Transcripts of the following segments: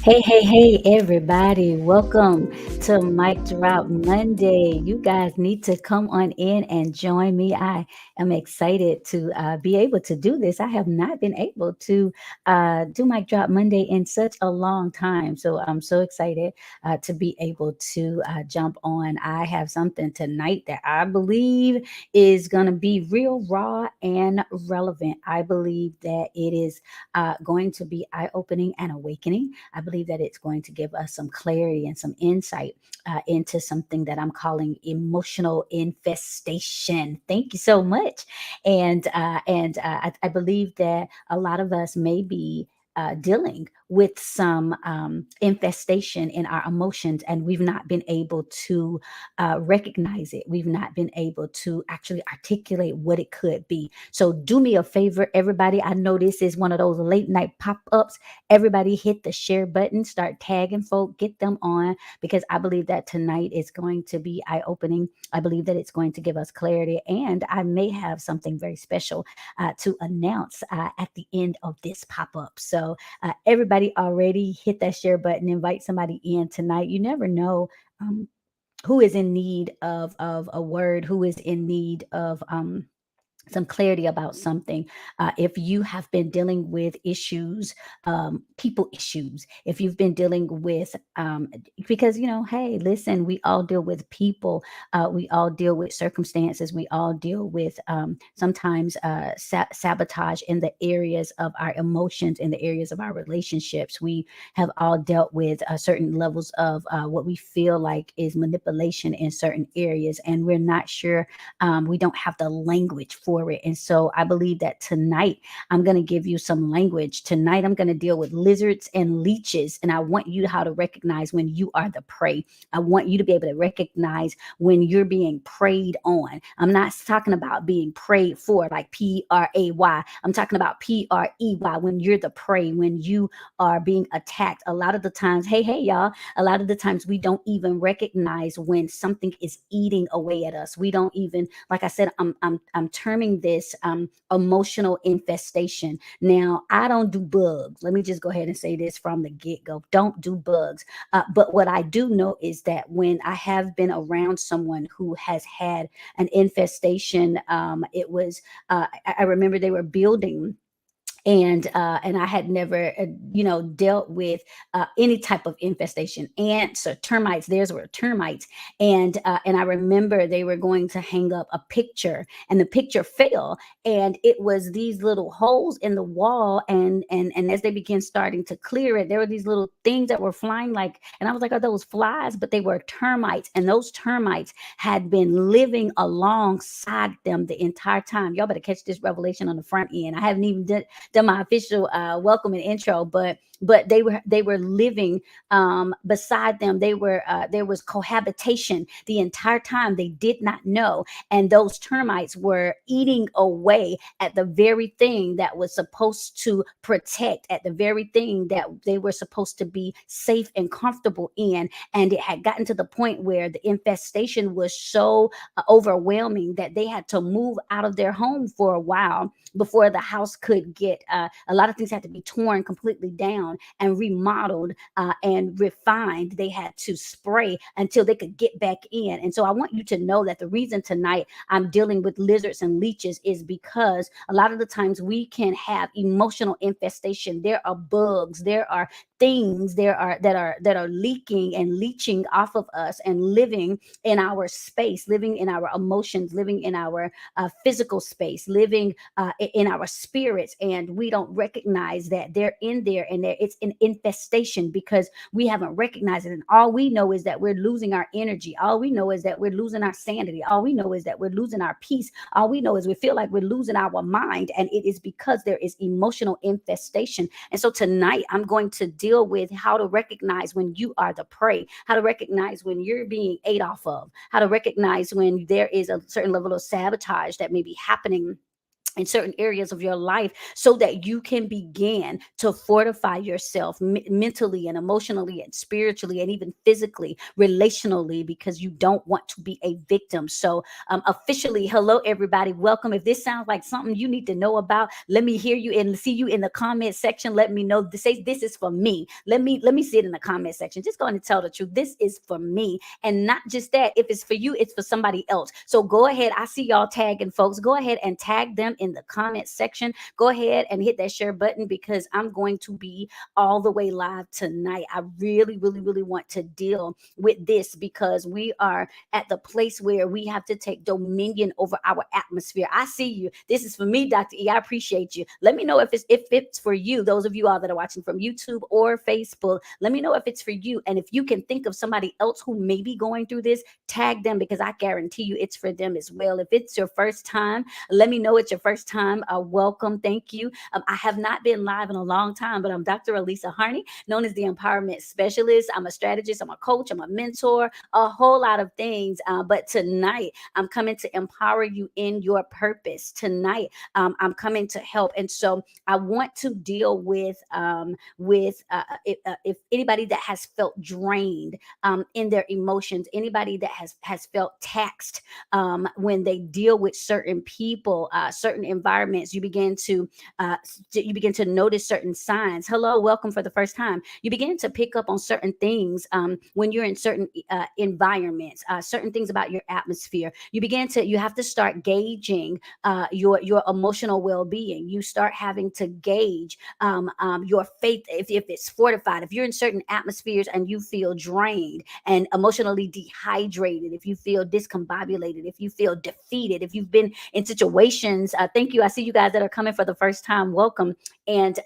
Hey, everybody. Welcome to Mic Drop Monday. You guys need to come on in and join me. I am excited to be able to do this. I have not been able to do Mic Drop Monday in such a long time. So I'm so excited to be able to jump on. I have something tonight that I believe is going to be real raw and relevant. I believe that it is going to be eye opening and awakening. I believe that it's going to give us some clarity and some insight into something that I'm calling emotional infestation. Thank you so much. I believe that a lot of us may be dealing with some infestation in our emotions, and we've not been able to recognize it. We've not been able to actually articulate what it could be. So, do me a favor, everybody. I know this is one of those late night pop ups. Everybody hit the share button, start tagging folk, get them on, because I believe that tonight is going to be eye opening. I believe that it's going to give us clarity, and I may have something very special to announce at the end of this pop up. So, everybody already hit that share button, invite somebody in tonight. You never know. Who is in need of a word, who is in need of some clarity about something. If you have been dealing with issues, people issues, if you've been dealing with, because, hey, listen, we all deal with people, we all deal with circumstances, we all deal with sometimes sabotage in the areas of our emotions, in the areas of our relationships. We have all dealt with certain levels of what we feel like is manipulation in certain areas, and we're not sure, we don't have the language for it. And so I believe that tonight I'm going to give you some language. Tonight I'm going to deal with lizards and leeches. And I want you how to recognize when you are the prey. I want you to be able to recognize when you're being preyed on. I'm not talking about being prayed for, like PRAY. I'm talking about PREY, when you're the prey, when you are being attacked. A lot of the times, hey, y'all, a lot of the times we don't even recognize when something is eating away at us. We don't even, like I said, I'm terming this emotional infestation. Now, I don't do bugs. Let me just go ahead and say this from the get-go. Don't do bugs. But what I do know is that when I have been around someone who has had an infestation, it was I remember they were building, and I had never dealt with any type of infestation, ants or termites. Theirs were termites, and I remember they were going to hang up a picture, and the picture fell, and it was these little holes in the wall, and as they began starting to clear it, there were these little things that were flying, like, and I was like, are those flies? But they were termites, and those termites had been living alongside them the entire time. Y'all better catch this revelation on the front end. I haven't even done my official welcome and intro, but they were living beside them. They were there was cohabitation the entire time. They did not know, and those termites were eating away at the very thing that was supposed to protect, at the very thing that they were supposed to be safe and comfortable in. And it had gotten to the point where the infestation was so overwhelming that they had to move out of their home for a while before the house could get, a lot of things had to be torn completely down and remodeled and refined. They had to spray until they could get back in. And so I want you to know that the reason tonight I'm dealing with lizards and leeches is because a lot of the times we can have emotional infestation. There are bugs, there are things there are that are leaking and leaching off of us and living in our space, living in our emotions, living in our physical space, living in our spirits, and we don't recognize that they're in there, and it's an infestation because we haven't recognized it. And all we know is that we're losing our energy. All we know is that we're losing our sanity. All we know is that we're losing our peace. All we know is we feel like we're losing our mind, and it is because there is emotional infestation. And so tonight I'm going to deal with how to recognize when you are the prey, how to recognize when you're being ate off of, how to recognize when there is a certain level of sabotage that may be happening in certain areas of your life so that you can begin to fortify yourself mentally and emotionally and spiritually and even physically, relationally, because you don't want to be a victim. So, officially, hello, everybody. Welcome. If this sounds like something you need to know about, let me hear you and see you in the comment section. Let me know. Say this is for me. Let me see it in the comment section. Just go ahead and tell the truth. This is for me. And not just that, if it's for you, it's for somebody else. So go ahead. I see y'all tagging folks. Go ahead and tag them in the comment section. Go ahead and hit that share button because I'm going to be all the way live tonight. I really, really, really want to deal with this because we are at the place where we have to take dominion over our atmosphere. I see you. This is for me, Dr. E. I appreciate you. Let me know if it's for you. Those of you all that are watching from YouTube or Facebook, let me know if it's for you. And if you can think of somebody else who may be going through this, tag them because I guarantee you it's for them as well. If it's your first time, let me know it's your first time. Welcome. Thank you. I have not been live in a long time, but I'm Dr. Elisa Harney, known as the Empowerment Specialist. I'm a strategist. I'm a coach. I'm a mentor, a whole lot of things. But tonight, I'm coming to empower you in your purpose. Tonight, I'm coming to help. And so I want to deal with if anybody that has felt drained in their emotions, anybody that has felt taxed when they deal with certain people, certain environments, you begin to notice certain signs. Hello, welcome for the first time. You begin to pick up on certain things when you're in certain environments, certain things about your atmosphere. You have to start gauging your emotional well-being. You start having to gauge your faith if it's fortified. If you're in certain atmospheres and you feel drained and emotionally dehydrated, if you feel discombobulated, if you feel defeated, if you've been in situations, thank you. I see you guys that are coming for the first time. Welcome. And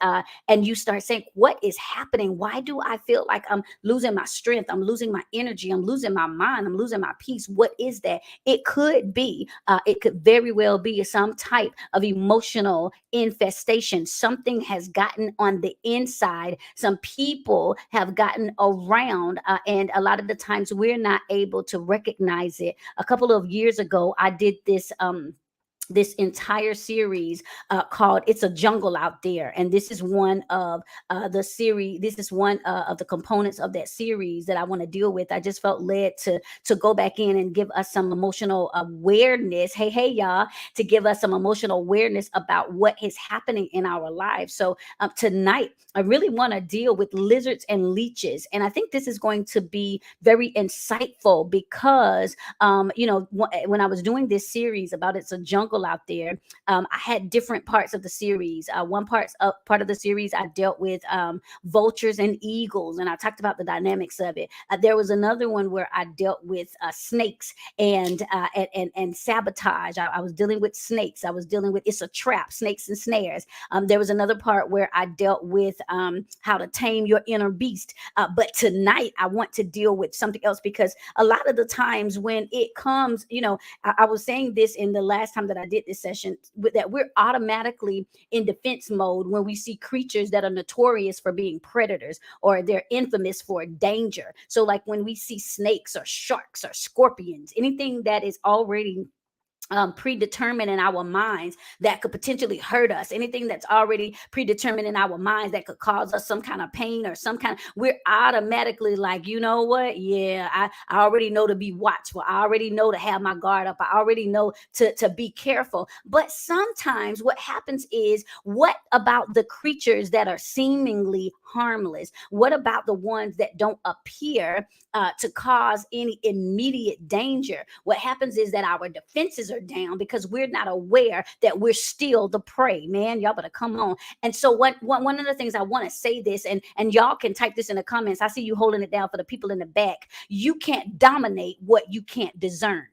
you start saying, what is happening? Why do I feel like I'm losing my strength? I'm losing my energy. I'm losing my mind. I'm losing my peace. What is that? It could very well be some type of emotional infestation. Something has gotten on the inside. Some people have gotten around, and a lot of the times we're not able to recognize it. A couple of years ago, I did this entire series called "It's a Jungle Out There," and this is one of the series. This is one of the components of that series that I want to deal with. I just felt led to go back in and give us some emotional awareness. Hey, y'all, to give us some emotional awareness about what is happening in our lives. So tonight, I really want to deal with lizards and leeches, and I think this is going to be very insightful because when I was doing this series about "It's a Jungle Out There," I had different parts of the series. One part of the series I dealt with vultures and eagles, and I talked about the dynamics of it. There was another one where I dealt with snakes and sabotage. I was dealing with snakes. I was dealing with "It's a Trap," snakes and snares. There was another part where I dealt with how to tame your inner beast. But tonight I want to deal with something else because a lot of the times when it comes, I was saying this in the last time that I did this session, that we're automatically in defense mode when we see creatures that are notorious for being predators or they're infamous for danger. So like when we see snakes or sharks or scorpions, anything that is already predetermined in our minds that could potentially hurt us, anything that's already predetermined in our minds that could cause us some kind of pain or we're automatically like, you know what? Yeah, I already know to be watchful. I already know to have my guard up. I already know to be careful. But sometimes what happens is, what about the creatures that are seemingly harmless? What about the ones that don't appear to cause any immediate danger? What happens is that our defenses are down because we're not aware that we're still the prey. Man, y'all better come on. And so one of the things I want to say this, and y'all can type this in the comments. I see you holding it down for the people in the back. You can't dominate what you can't discern.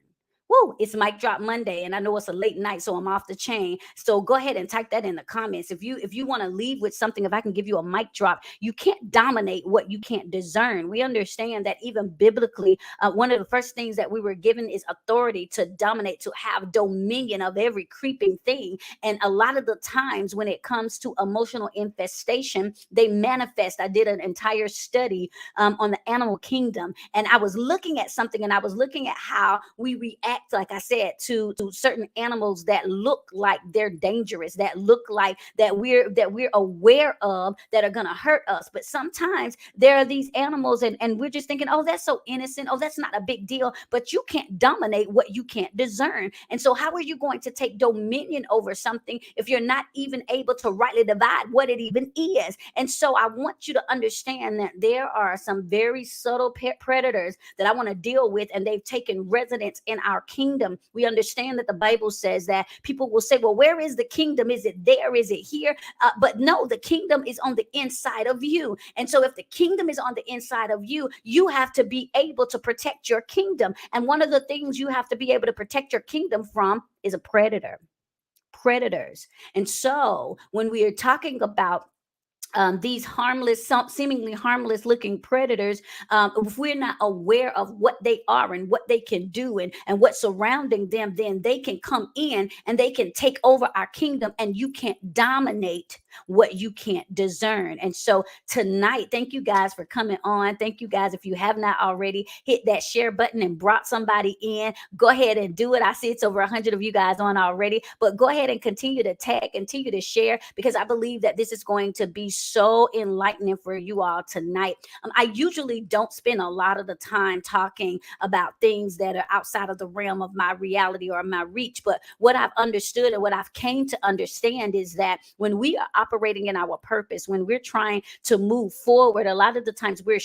Woo, it's Mic Drop Monday, and I know it's a late night, so I'm off the chain. So go ahead and type that in the comments. If you want to leave with something, if I can give you a mic drop, you can't dominate what you can't discern. We understand that even biblically, one of the first things that we were given is authority to dominate, to have dominion of every creeping thing. And a lot of the times when it comes to emotional infestation, they manifest. I did an entire study on the animal kingdom, and I was looking at something, and I was looking at how we react react, like I said, to certain animals that look like they're dangerous, that look like that we're aware of, that are gonna hurt us. But sometimes there are these animals, and we're just thinking, oh, that's so innocent. Oh, that's not a big deal. But you can't dominate what you can't discern. And so, how are you going to take dominion over something if you're not even able to rightly divide what it even is? And so, I want you to understand that there are some very subtle predators that I want to deal with, and they've taken residence in our kingdom. We understand that the Bible says that people will say, well, where is the kingdom? Is it there? Is it here? But no, the kingdom is on the inside of you. And so, if the kingdom is on the inside of you, you have to be able to protect your kingdom. And one of the things you have to be able to protect your kingdom from is a predator. Predators. And so, when we are talking about these harmless, seemingly harmless looking predators, if we're not aware of what they are and what they can do, and what's surrounding them, then they can come in and they can take over our kingdom, and you can't dominate what you can't discern. And so tonight, thank you guys for coming on. Thank you guys. If you have not already, hit that share button and brought somebody in. Go ahead and do it. I see it's over 100 of you guys on already, but go ahead and continue to tag, continue to share, because I believe that this is going to be so enlightening for you all tonight. I usually don't spend a lot of the time talking about things that are outside of the realm of my reality or my reach, but what I've understood and what I've came to understand is that when we are operating in our purpose, when we're trying to move forward, a lot of the times we're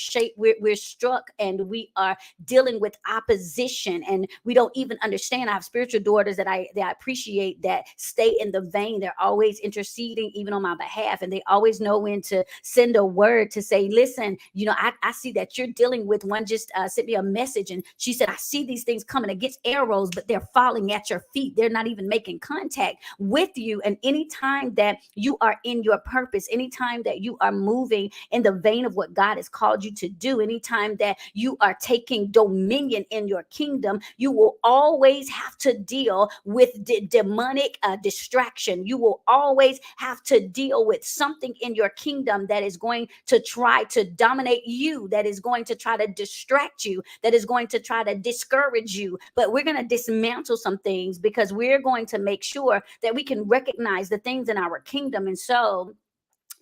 struck, and we are dealing with opposition, and we don't even understand. I have spiritual daughters that I appreciate, that stay in the vein. They're always interceding even on my behalf, and they always know when to send a word to say, listen, I see that you're dealing with. One just sent me a message, and she said, I see these things coming against arrows, but they're falling at your feet. They're not even making contact with you. And anytime that you are in your purpose, anytime that you are moving in the vein of what God has called you to do, anytime that you are taking dominion in your kingdom, you will always have to deal with demonic distraction. You will always have to deal with something in your kingdom that is going to try to dominate you, that is going to try to distract you, that is going to try to discourage you. But we're going to dismantle some things, because we're going to make sure that we can recognize the things in our kingdom. And so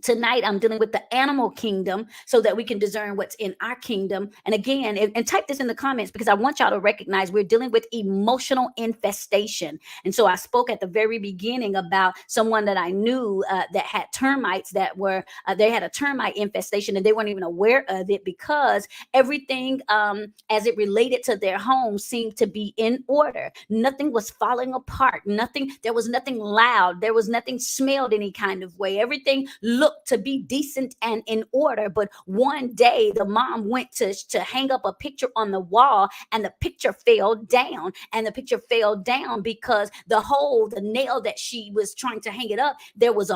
tonight I'm dealing with the animal kingdom, so that we can discern what's in our kingdom. And again, and type this in the comments, because I want y'all to recognize we're dealing with emotional infestation. And so I spoke at the very beginning about someone that I knew that had termites, that were they had a termite infestation, and they weren't even aware of it, because everything as it related to their home seemed to be in order. Nothing was falling apart. There was nothing loud. There was nothing smelled any kind of way. Everything looked to be decent and in order. But one day the mom went to hang up a picture on the wall, and the picture fell down. And the picture fell down because the nail that she was trying to hang it up, there was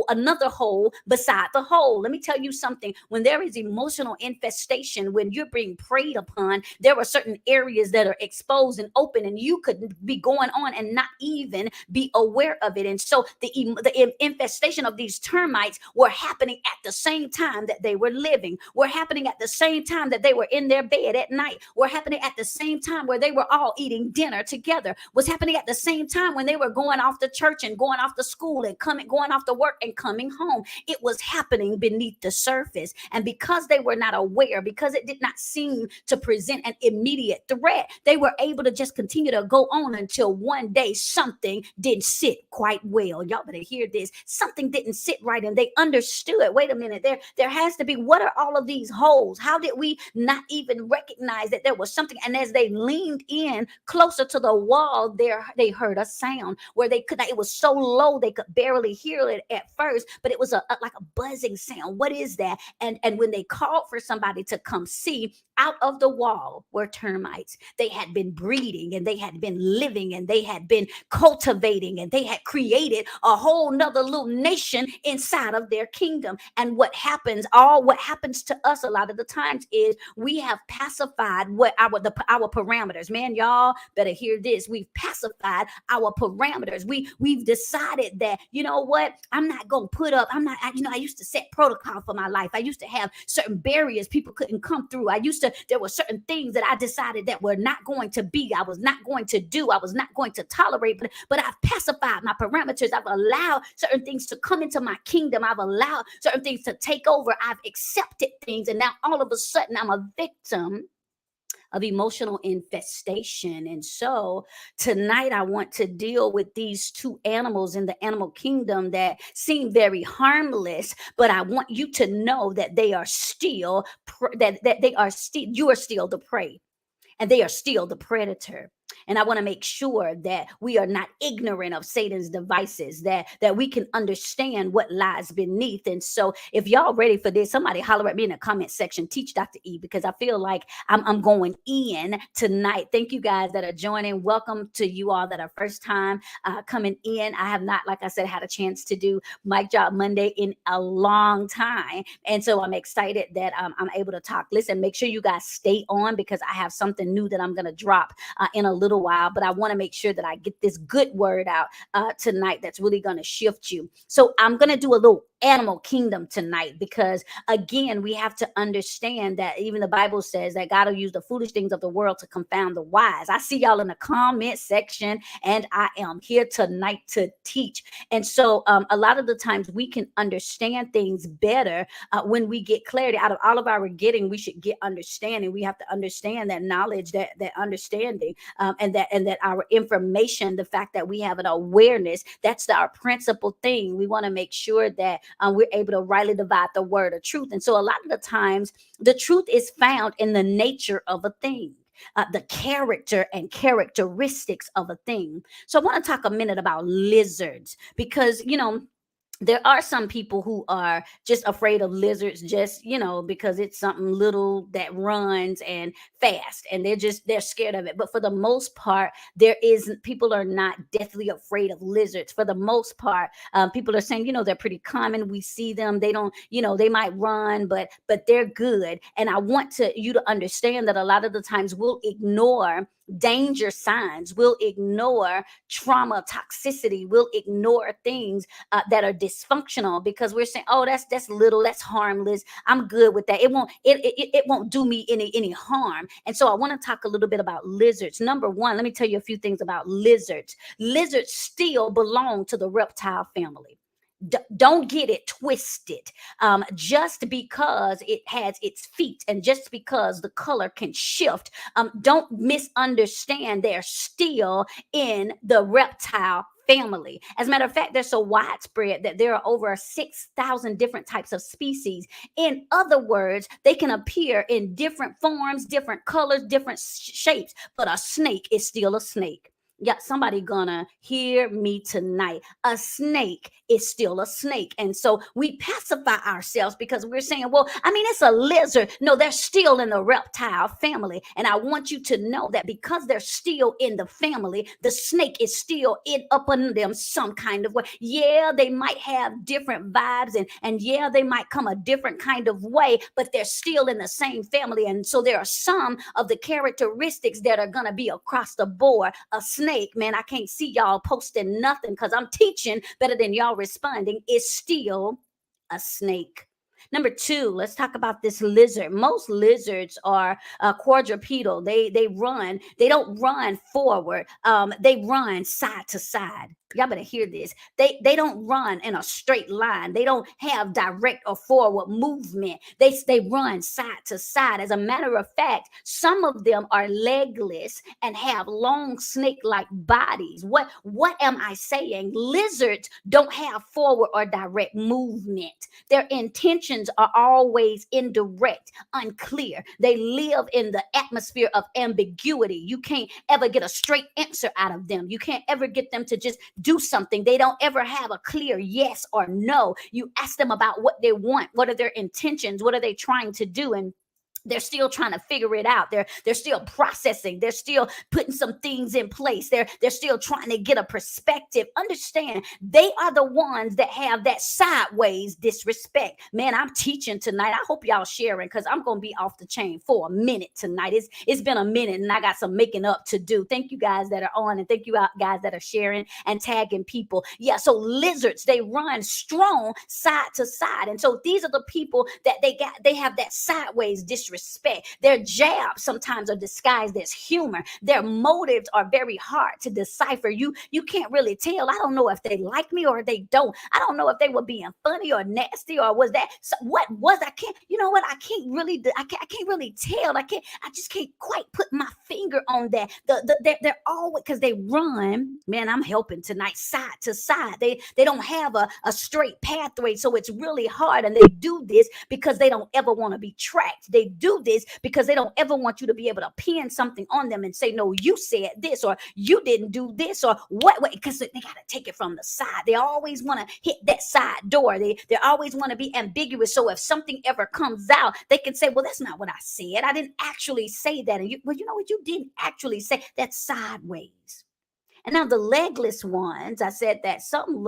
another hole beside the hole. Let me tell you something. When there is emotional infestation, when you're being preyed upon, there are certain areas that are exposed and open, and you could be going on and not even be aware of it. And so the infestation of these termites were happening at the same time that they were living, were happening at the same time that they were in their bed at night, were happening at the same time where they were all eating dinner together, was happening at the same time when they were going off to church and going off to school and going off to work and coming home. It was happening beneath the surface. And because they were not aware, because it did not seem to present an immediate threat, they were able to just continue to go on until one day something didn't sit quite well. Y'all better hear this. Something didn't sit right, and they understood, wait a minute, there has to be, what are all of these holes? How did we not even recognize that there was something? And as they leaned in closer to the wall, they heard a sound where it was so low they could barely hear it at first, but it was like a buzzing sound. What is that? And when they called for somebody to come see, out of the wall were termites. They had been breeding, and they had been living, and they had been cultivating, and they had created a whole nother little nation inside of their their kingdom. And what happens to us a lot of the times is we have pacified what our parameters. Man, y'all better hear this. We've pacified our parameters. We've decided that, you know what, I'm not gonna put up, I'm not, I used to set protocol for my life. I used to have certain barriers people couldn't come through. There were certain things that I decided that were not going to be, I was not going to do, I was not going to tolerate, but I've pacified my parameters. I've allowed certain things to come into my kingdom. I've allowed certain things to take over. I've accepted things. And now all of a sudden I'm a victim of emotional infestation. And so tonight I want to deal with these two animals in the animal kingdom that seem very harmless, but I want you to know that they are still that they are still, you are still the prey, and they are still the predator. And I want to make sure that we are not ignorant of Satan's devices, that we can understand what lies beneath. And so if y'all ready for this, somebody holler at me in the comment section, teach Dr. E, because I feel like I'm going in tonight. Thank you guys that are joining. Welcome to you all that are first time coming in. I have not, like I said, had a chance to do Mic Drop Monday in a long time. And so I'm excited that I'm able to talk. Listen, make sure you guys stay on, because I have something new that I'm going to drop in a little while, but I want to make sure that I get this good word out tonight that's really going to shift you. So I'm going to do a little animal kingdom tonight, because again, we have to understand that even the Bible says that God will use the foolish things of the world to confound the wise. I see y'all in the comment section, and I am here tonight to teach. And so a lot of the times we can understand things better when we get clarity. Out of all of our getting, we should get understanding. We have to understand that knowledge, that understanding, and that our information, the fact that we have an awareness, that's our principal thing. We want to make sure that we're able to rightly divide the word of truth. And so a lot of the times the truth is found in the nature of a thing. The character and characteristics of a thing. So I want to talk a minute about lizards, because there are some people who are just afraid of lizards, just because it's something little that runs and fast, and they're scared of it. But for the most part, people are not deathly afraid of lizards. For the most part, people are saying they're pretty common. We see them, they don't, they might run, but they're good. And I want you to understand that a lot of the times we'll ignore danger signs, we'll ignore trauma, toxicity, we'll ignore things that are dysfunctional, because we're saying, oh, that's little, that's harmless, I'm good with that, it won't do me any harm. And so I want to talk a little bit about lizards. Number one, let me tell you a few things about lizards. Lizards still belong to the reptile family. Don't get it twisted. Just because it has its feet, and just because the color can shift, don't misunderstand, they're still in the reptile family. As a matter of fact, they're so widespread that there are over 6,000 different types of species. In other words, they can appear in different forms, different colors, different shapes, but a snake is still a snake. Yeah, somebody gonna hear me tonight. A snake is still a snake. And so we pacify ourselves because we're saying, well, I mean, it's a lizard. No, they're still in the reptile family. And I want you to know that because they're still in the family, the snake is still up under them some kind of way. Yeah, they might have different vibes, and yeah, they might come a different kind of way, but they're still in the same family. And so there are some of the characteristics that are gonna be across the board. A snake, man, I can't see y'all posting nothing because I'm teaching better than y'all responding, is still a snake. Number two, let's talk about this lizard. Most lizards are quadrupedal. They run. They don't run forward. They run side to side. Y'all better hear this. They don't run in a straight line. They don't have direct or forward movement. They run side to side. As a matter of fact, some of them are legless and have long snake-like bodies. What am I saying? Lizards don't have forward or direct movement. Their intentions are always indirect, unclear. They live in the atmosphere of ambiguity. You can't ever get a straight answer out of them. You can't ever get them to just do something. They don't ever have a clear yes or no. You ask them about what they want, what are their intentions, what are they trying to do, and they're still trying to figure it out. They're still processing. They're still putting some things in place. They're still trying to get a perspective. Understand, they are the ones that have that sideways disrespect. Man, I'm teaching tonight. I hope y'all sharing, because I'm gonna be off the chain for a minute tonight. It's been a minute and I got some making up to do. Thank you guys that are on, and thank you guys that are sharing and tagging people. Yeah, so lizards, they run strong side to side. And so these are the people that they have that sideways disrespect. Their jabs sometimes are disguised as humor. Their motives are very hard to decipher. You can't really tell. I don't know if they like me or they don't. I don't know if they were being funny or nasty, or was that what was, I can't, you know what, I can't really, I can't really tell. I just can't quite put my finger on that. They're always, because they run, man, I'm helping tonight, side to side. They don't have a straight pathway, so it's really hard. And they do this because they don't ever want to be tracked. They do this because they don't ever want you to be able to pin something on them and say, no, you said this, or you didn't do this, or what, because they got to take it from the side. They always want to hit that side door. They always want to be ambiguous. So if something ever comes out, they can say, well, that's not what I said. I didn't actually say that. And well, you know what? You didn't actually say that. Sideways. And now the legless ones, I said that some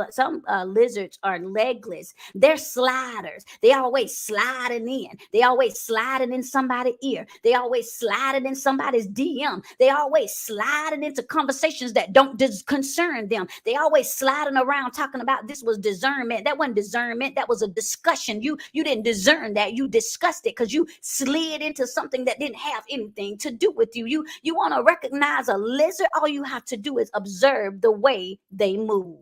lizards are legless. They're sliders. They always sliding in. They always sliding in somebody's ear. They always sliding in somebody's DM. They always sliding into conversations that don't concern them. They always sliding around talking about this was discernment. That wasn't discernment. That was a discussion. You didn't discern that. You discussed it because you slid into something that didn't have anything to do with you. You want to recognize a lizard? All you have to do is observe the way they move.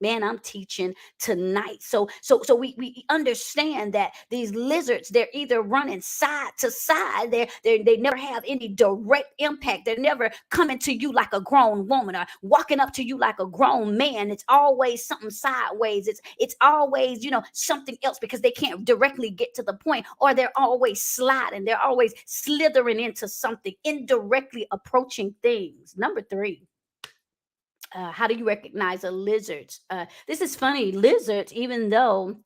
Man, I'm teaching tonight. So we understand that these lizards, they're either running side to side. They never have any direct impact. They're never coming to you like a grown woman or walking up to you like a grown man. It's always something sideways. It's always, something else, because they can't directly get to the point, or they're always sliding. They're always slithering into something, indirectly approaching things. Number 3. How do you recognize a lizard? This is funny. Lizards, even though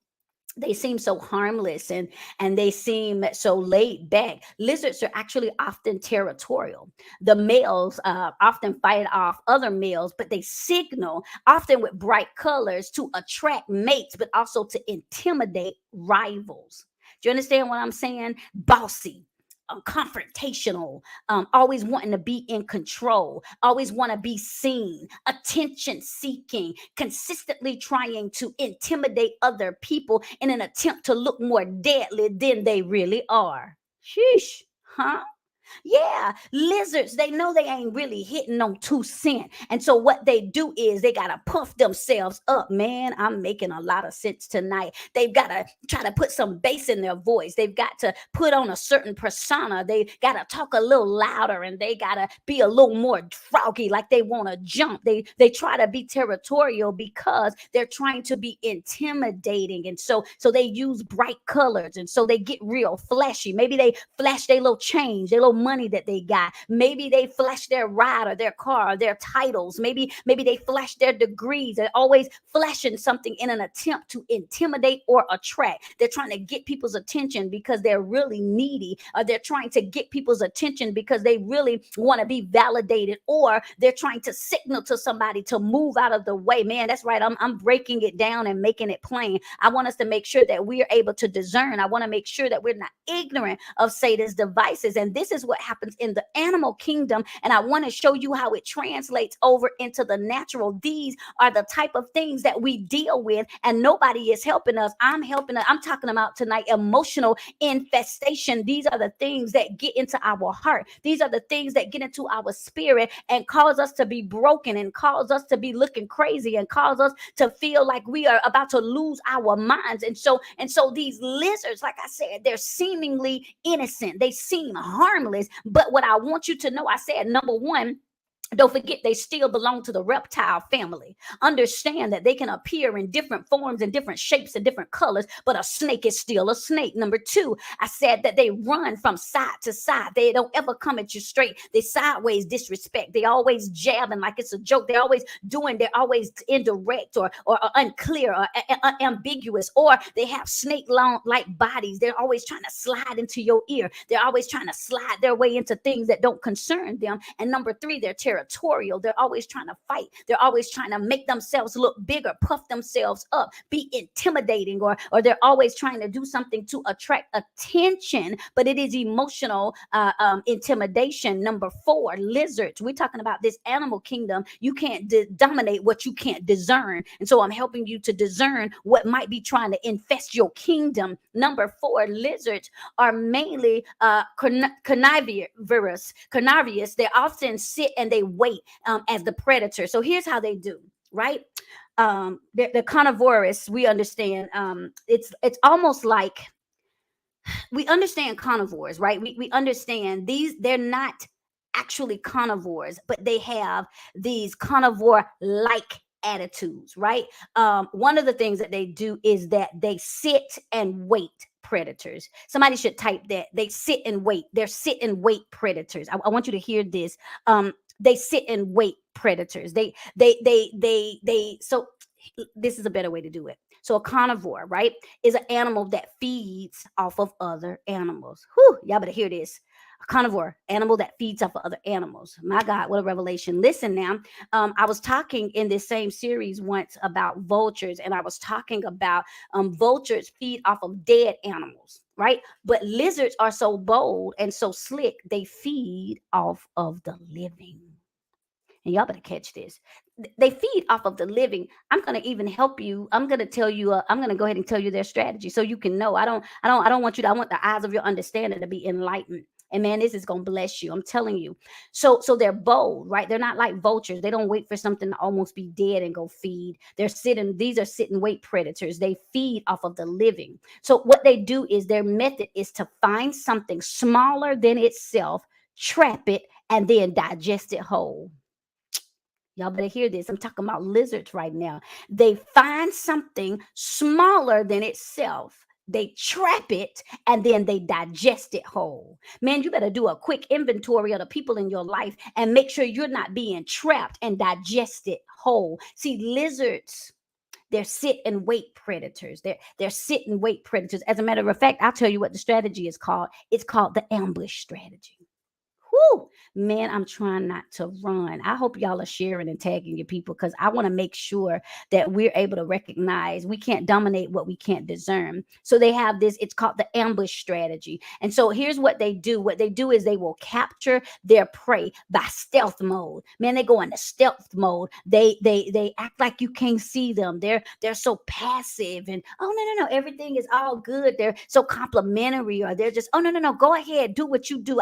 they seem so harmless and they seem so laid back, lizards are actually often territorial. The males often fight off other males, but they signal often with bright colors to attract mates, but also to intimidate rivals. Do you understand what I'm saying? Bossy, confrontational, always wanting to be in control, always want to be seen, attention seeking, consistently trying to intimidate other people in an attempt to look more deadly than they really are. Sheesh, huh? Yeah, lizards, they know they ain't really hitting on 2 cents. And so what they do is they got to puff themselves up. Man, I'm making a lot of sense tonight. They've got to try to put some bass in their voice. They've got to put on a certain persona. They got to talk a little louder, and they got to be a little more froggy, like they want to jump. They try to be territorial because they're trying to be intimidating. And so they use bright colors, and so they get real flashy. Maybe they flash their little change, their little money that they got. Maybe they flash their ride or their car or their titles. Maybe they flash their degrees. They're always flashing something in an attempt to intimidate or attract. They're trying to get people's attention because they're really needy, or they're trying to get people's attention because they really want to be validated, or they're trying to signal to somebody to move out of the way. Man, that's right. I'm breaking it down and making it plain. I want us to make sure that we are able to discern. I want to make sure that we're not ignorant of Satan's devices. And this is what happens in the animal kingdom. And I want to show you how it translates over into the natural. These are the type of things that we deal with, and nobody is helping us. I'm helping us. I'm talking about tonight emotional infestation. These are the things that get into our heart. These are the things that get into our spirit and cause us to be broken, and cause us to be looking crazy, and cause us to feel like we are about to lose our minds. And so these lizards, like I said, they're seemingly innocent. They seem harmless. But what I want you to know, I said, number 1, Don't forget, they still belong to the reptile family. Understand that they can appear in different forms and different shapes and different colors, but a snake is still a snake. Number two, I said that they run from side to side. They don't ever come at you straight. They sideways disrespect. They always jabbing like it's a joke. They're always indirect or unclear or ambiguous, or they have snake long like bodies. They're always trying to slide into your ear. They're always trying to slide their way into things that don't concern them. And number three, they're territorial. They're always trying to fight. They're always trying to make themselves look bigger, puff themselves up, be intimidating, or they're always trying to do something to attract attention, but it is emotional intimidation. Number four, lizards. We're talking about this animal kingdom. You can't dominate what you can't discern. And so I'm helping you to discern what might be trying to infest your kingdom. Number four, lizards are mainly carnivorous. They often sit and they wait as the predator. So here's how they do, right? They're carnivorous. We understand. It's almost like we understand carnivores, right? We understand these, they're not actually carnivores, but they have these carnivore like attitudes, right? One of the things that they do is that they sit and wait predators. Somebody should type that. They sit and wait. They're sit and wait predators. I want you to hear this. They sit and wait predators. So this is a better way to do it. So a carnivore, right, is an animal that feeds off of other animals. Whew, y'all better hear this. A carnivore, animal that feeds off of other animals. My God, what a revelation. Listen now, I was talking in this same series once about vultures, and I was talking about vultures feed off of dead animals, right? But lizards are so bold and so slick, they feed off of the living. And y'all better catch this. They feed off of the living. I'm going to even help you. I'm going to tell you, I'm going to go ahead and tell you their strategy so you can know. I don't want you to, I want the eyes of your understanding to be enlightened. And man, this is going to bless you. I'm telling you. So they're bold, right? They're not like vultures. They don't wait for something to almost be dead and go feed. These are sit and wait predators. They feed off of the living. So what they do is their method is to find something smaller than itself, trap it, and then digest it whole. Y'all better hear this. I'm talking about lizards right now. They find something smaller than itself. They trap it and then they digest it whole. Man, you better do a quick inventory of the people in your life and make sure you're not being trapped and digested whole. See, lizards, they're sit and wait predators. They're sit and wait predators. As a matter of fact, I'll tell you what the strategy is called. It's called the ambush strategy. Whew, man, I'm trying not to run. I hope y'all are sharing and tagging your people because I want to make sure that we're able to recognize we can't dominate what we can't discern. So they have this, it's called the ambush strategy. And so here's what they do. What they do is they will capture their prey by stealth mode. Man, they go into stealth mode. They act like you can't see them. They're so passive and oh no, everything is all good. They're so complimentary, or they're just, oh no, go ahead, do what you do.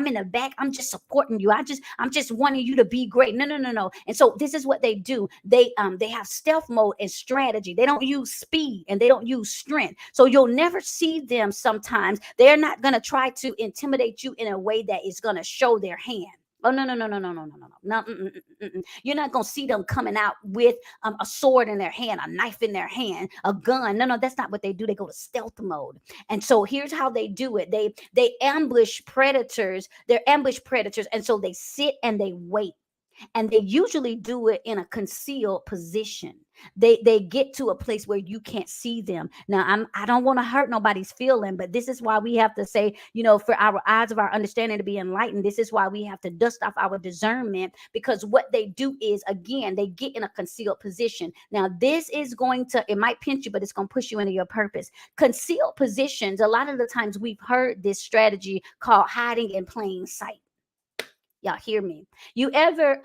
I'm in the back. I'm just supporting you. I'm just wanting you to be great. No. And so this is what they do. They have stealth mode and strategy. They don't use speed and they don't use strength. So you'll never see them sometimes. They're not going to try to intimidate you in a way that is going to show their hand. Oh no. You're not gonna see them coming out with a sword in their hand, a knife in their hand, a gun. No, that's not what they do. They go to stealth mode. And so here's how they do it. They ambush predators. They're ambush predators, and so they sit and they wait. And they usually do it in a concealed position. They get to a place where you can't see them. Now I don't want to hurt nobody's feeling, but this is why we have to say, for our eyes of our understanding to be enlightened, this is why we have to dust off our discernment, because what they do is, again, they get in a concealed position. Now this is going to, it might pinch you, but it's going to push you into your purpose. Concealed positions, a lot of the times we've heard this strategy called hiding in plain sight. Y'all hear me? You ever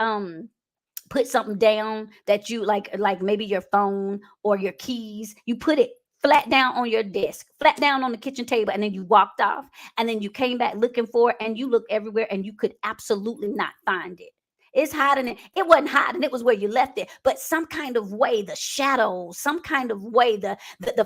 put something down that you like maybe your phone or your keys, you put it flat down on your desk, flat down on the kitchen table, and then you walked off, and then you came back looking for it, and you looked everywhere and you could absolutely not find it. It's hiding it. It wasn't hiding, it was where you left it. But some kind of way, the shadows, some kind of way, the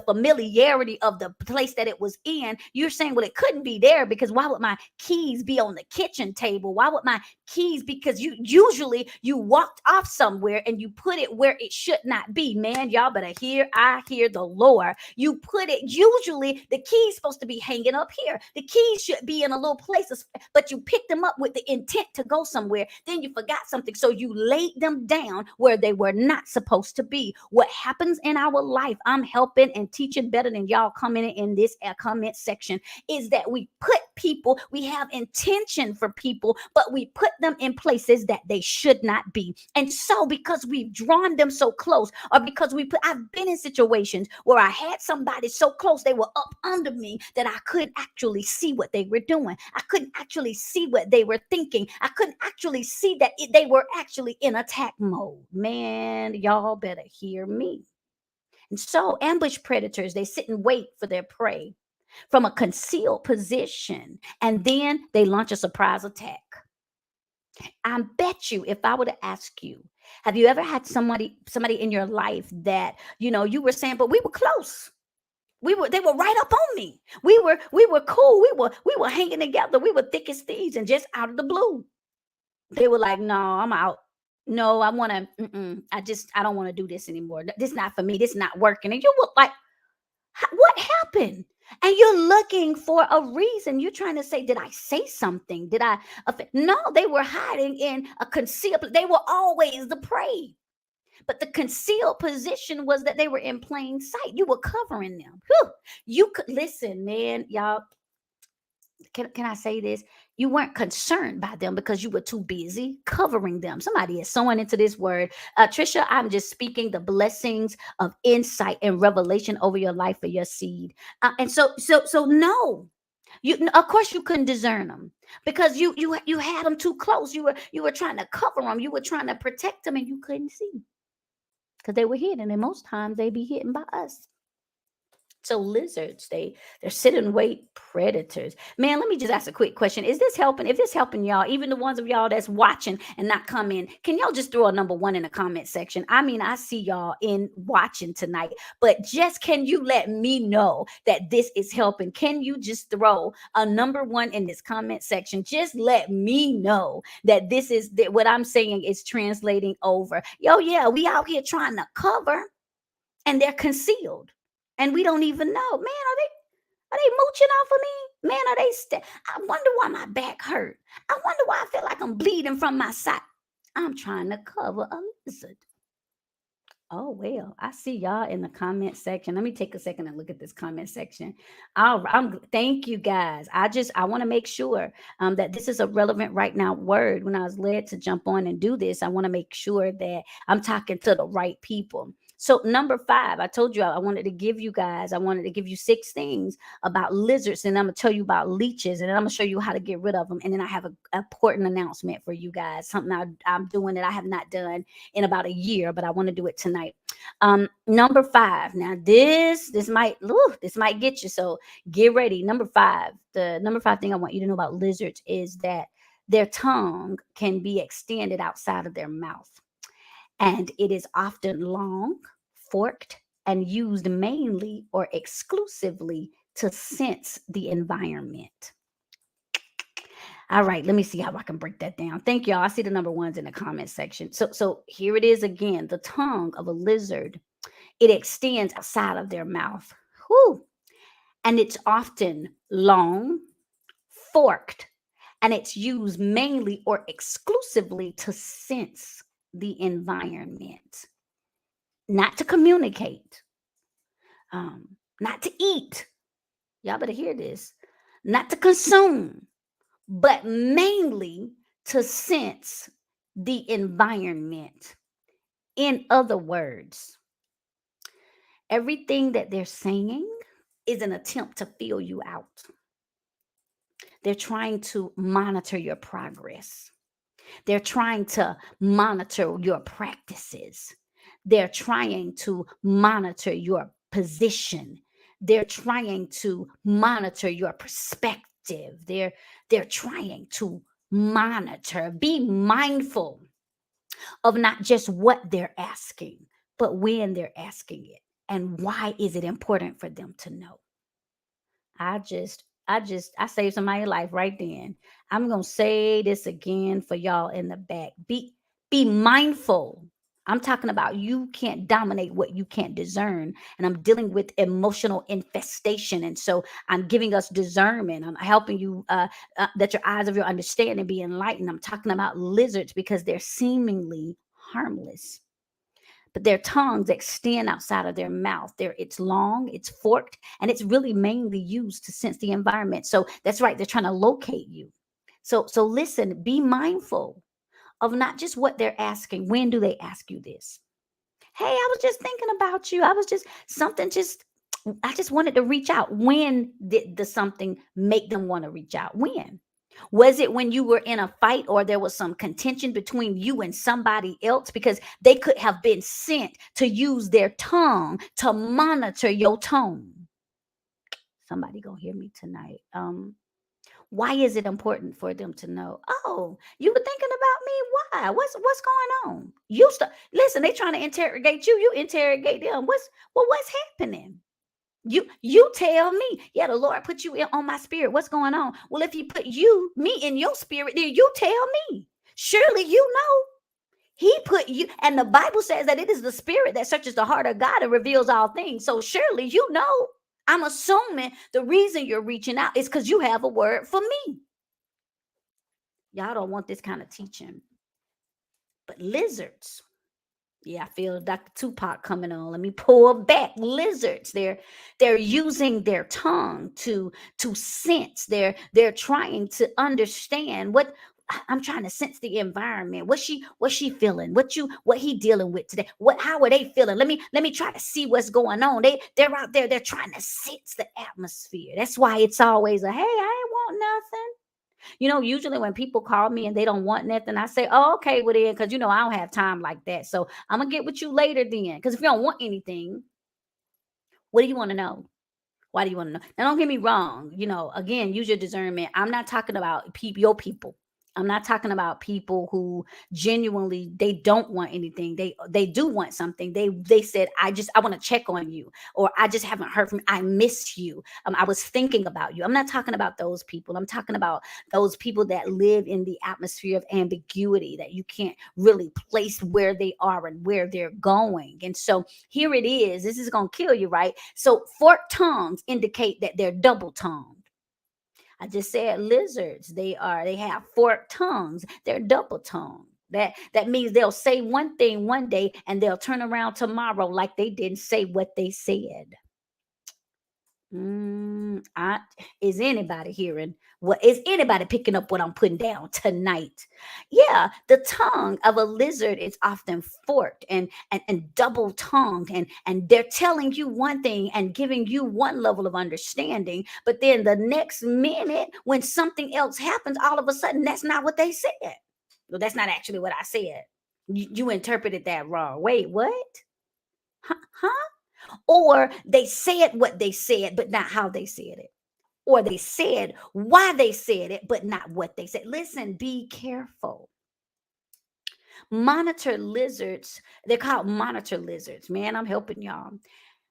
familiarity of the place that it was in, you're saying, well, it couldn't be there because why would my keys be on the kitchen table? Why would my keys? Because you usually you walked off somewhere and you put it where it should not be. Man, y'all better hear, I hear the Lord. You put it, usually the key's supposed to be hanging up here. The keys should be in a little place, but you picked them up with the intent to go somewhere. Then you forgot something. So you laid them down where they were not supposed to be. What happens in our life, I'm helping and teaching better than y'all commenting in this comment section, is that we put people, we have intention for people, but we put them in places that they should not be. And so because we've drawn them so close, or because I've been in situations where I had somebody so close, they were up under me that I couldn't actually see what they were doing. I couldn't actually see what they were thinking. I couldn't actually see that they were actually in attack mode. Man, y'all better hear me. And so ambush predators, they sit and wait for their prey from a concealed position, and then they launch a surprise attack. I bet you, if I were to ask you, have you ever had somebody in your life that, you were saying, but we were close. They were right up on me. We were cool. We were hanging together. We were thick as thieves, and just out of the blue, they were like, no, I'm out. No, I want to, I don't want to do this anymore. This is not for me. This is not working. And you were like, what happened? And you're looking for a reason. You're trying to say, did I say something? Did I? No, they were hiding in a concealed. They were always the prey. But the concealed position was that they were in plain sight. You were covering them. Whew. You could listen, man, y'all. Can I say this? You weren't concerned by them because you were too busy covering them. Somebody is sowing into this word. Trisha, I'm just speaking the blessings of insight and revelation over your life for your seed. And so no. Of course you couldn't discern them because you had them too close. You were trying to cover them. You were trying to protect them, and you couldn't see because they were hidden. And most times they be hidden by us. So lizards, they're sit and wait predators. Man, let me just ask a quick question. Is this helping? If this helping y'all, even the ones of y'all that's watching and not coming, can y'all just throw a number 1 in the comment section? I mean, I see y'all in watching tonight, but just can you let me know that this is helping? Can you just throw a number 1 in this comment section? Just let me know that this is that what I'm saying is translating over. Yo, yeah, we out here trying to cover, and they're concealed. And we don't even know. Man, are they mooching off of me? Man, are they I wonder why my back hurt. I wonder why I feel like I'm bleeding from my side. I'm trying to cover a lizard. Oh, well, I see y'all in the comment section. Let me take a second and look at this comment section. Thank you guys. I want to make sure that this is a relevant right now word. When I was led to jump on and do this, I want to make sure that I'm talking to the right people. So number 5, I told you I wanted to give you 6 things about lizards, and I'm going to tell you about leeches, and then I'm going to show you how to get rid of them. And then I have an important announcement for you guys, something I'm doing that I have not done in about a year, but I want to do it tonight. Number 5. Now this might get you. So get ready. Number 5. The number 5 thing I want you to know about lizards is that their tongue can be extended outside of their mouth. And it is often long, forked, and used mainly or exclusively to sense the environment. All right, let me see how I can break that down. Thank y'all. I see the number 1s in the comment section. So here it is again. The tongue of a lizard, it extends outside of their mouth. Whew. And it's often long, forked, and it's used mainly or exclusively to sense the environment, not to communicate, not to eat. Y'all better hear this. Not to consume, but mainly to sense the environment. In other words, everything that they're saying is an attempt to feel you out. They're trying to monitor your progress. They're trying to monitor your practices. They're trying to monitor your position. They're trying to monitor your perspective. They're trying to monitor. Be mindful of not just what they're asking, but when they're asking it and why is it important for them to know. I saved somebody's life right then. I'm gonna say this again for y'all in the back. Be mindful. I'm talking about you can't dominate what you can't discern. And I'm dealing with emotional infestation. And so I'm giving us discernment. I'm helping you that your eyes of your understanding be enlightened. I'm talking about lizards because they're seemingly harmless, but their tongues extend outside of their mouth. It's long, it's forked, and it's really mainly used to sense the environment. So that's right, they're trying to locate you. So listen, be mindful of not just what they're asking. When do they ask you this? Hey, I was just thinking about you. I was just something just I just wanted to reach out. When did the something make them want to reach out? When? Was it when you were in a fight or there was some contention between you and somebody else? Because they could have been sent to use their tongue to monitor your tone. Somebody gonna hear me tonight. Why is it important for them to know? Oh, you were thinking about me. Why? What's going on? Listen. They trying to interrogate you. You interrogate them. What's happening? You tell me. Yeah, the Lord put you on my spirit. What's going on? Well, if he put me in your spirit, then you tell me. Surely you know. He put you, and the Bible says that it is the spirit that searches the heart of God and reveals all things. So surely you know. I'm assuming the reason you're reaching out is because you have a word for me. Y'all don't want this kind of teaching. But lizards, yeah, I feel Dr. Tupac coming on. Let me pull back. Lizards, they're using their tongue to sense. They're trying to understand what I'm trying to sense the environment. What's she feeling? What he dealing with today? How are they feeling? Let me try to see what's going on. They're out there, they're trying to sense the atmosphere. That's why it's always a hey, I ain't want nothing. Usually when people call me and they don't want nothing, I say, oh, okay, well then, because I don't have time like that. So I'm gonna get with you later then. Because if you don't want anything, what do you want to know? Why do you want to know? Now, don't get me wrong. Again, use your discernment. I'm not talking about your people. I'm not talking about people who genuinely they don't want anything. They do want something. They said, I want to check on you, or I just haven't heard from you. I miss you. I was thinking about you. I'm not talking about those people. I'm talking about those people that live in the atmosphere of ambiguity that you can't really place where they are and where they're going. And so here it is. This is gonna kill you, right? So forked tongues indicate that they're double tongued. I just said lizards. They have forked tongues. They're double tongued. That means they'll say one thing one day and they'll turn around tomorrow like they didn't say what they said. I Is anybody hearing? What is anybody picking up what I'm putting down tonight? Yeah, the tongue of a lizard is often forked and double tongued, and they're telling you one thing and giving you one level of understanding, but then the next minute when something else happens, all of a sudden that's not what they said. Well, that's not actually what I said. You interpreted that wrong. Wait, what? Huh? Or they said what they said, but not how they said it. Or they said why they said it, but not what they said. Listen, be careful. Monitor lizards, they're called monitor lizards. Man, I'm helping y'all.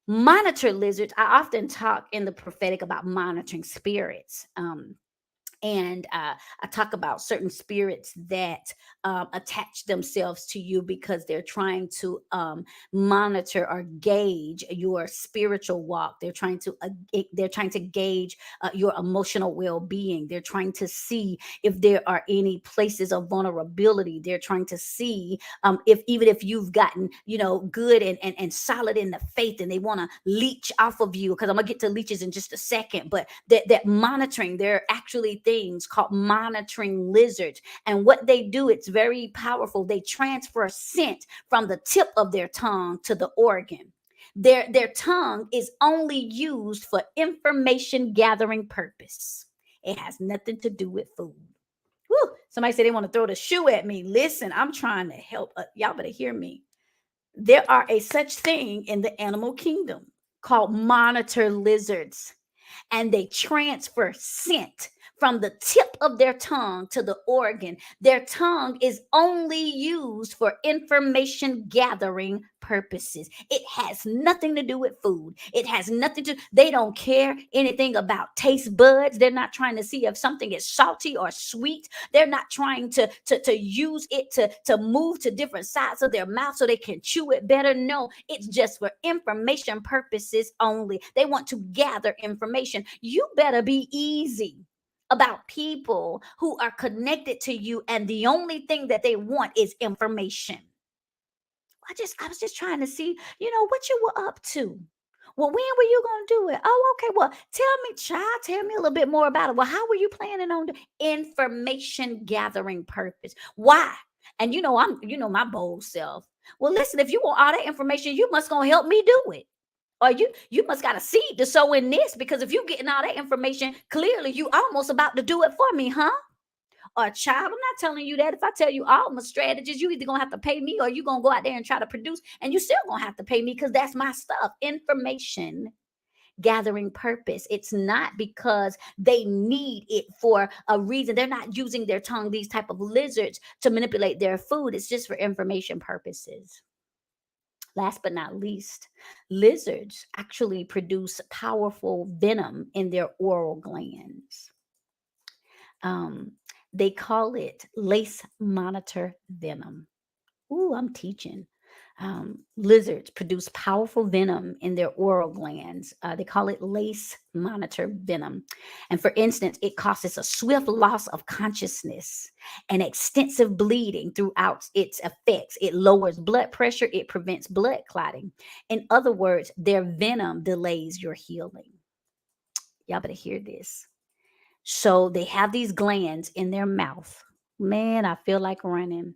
Monitor lizards, I often talk in the prophetic about monitoring spirits. And I talk about certain spirits that attach themselves to you because they're trying to monitor or gauge your spiritual walk. They're trying to gauge your emotional well-being. They're trying to see if there are any places of vulnerability. They're trying to see if even if you've gotten good and solid in the faith, and they want to leech off of you. Because I'm gonna get to leeches in just a second, but that monitoring, there are actually things called monitoring lizards, and what they do, it's very powerful. They transfer scent from the tip of their tongue to the organ. Their tongue is only used for information gathering purpose. It has nothing to do with food. Woo, somebody said they want to throw the shoe at me. Listen, I'm trying to help. Y'all better hear me. There are a such thing in the animal kingdom called monitor lizards, and they transfer scent from the tip of their tongue to the organ. Their tongue is only used for information gathering purposes. It has nothing to do with food. It has nothing to, they don't care anything about taste buds. They're not trying to see if something is salty or sweet. They're not trying to use it to move to different sides of their mouth so they can chew it better. No, it's just for information purposes only. They want to gather information. You better be easy about people who are connected to you and the only thing that they want is information. I was just trying to see, what you were up to. Well, when were you gonna do it? Oh, okay. Well, tell me, child, tell me a little bit more about it. Well, how were you planning on information gathering purpose? Why? And my bold self. Well, listen, if you want all that information, you must gonna help me do it. Or you must got a seed to sow in this, because if you getting all that information, clearly you almost about to do it for me, huh? Or child, I'm not telling you that. If I tell you all my strategies, you either gonna have to pay me or you gonna go out there and try to produce, and you still gonna have to pay me because that's my stuff. Information gathering purpose. It's not because they need it for a reason. They're not using their tongue, these type of lizards, to manipulate their food. It's just for information purposes. Last but not least, lizards actually produce powerful venom in their oral glands. Um, they call it lace monitor venom. Ooh, I'm teaching. Lizards produce powerful venom in their oral glands. They call it lace monitor venom. And for instance, it causes a swift loss of consciousness and extensive bleeding throughout its effects. It lowers blood pressure, it prevents blood clotting. In other words, their venom delays your healing. Y'all better hear this. So they have these glands in their mouth. Man, I feel like running.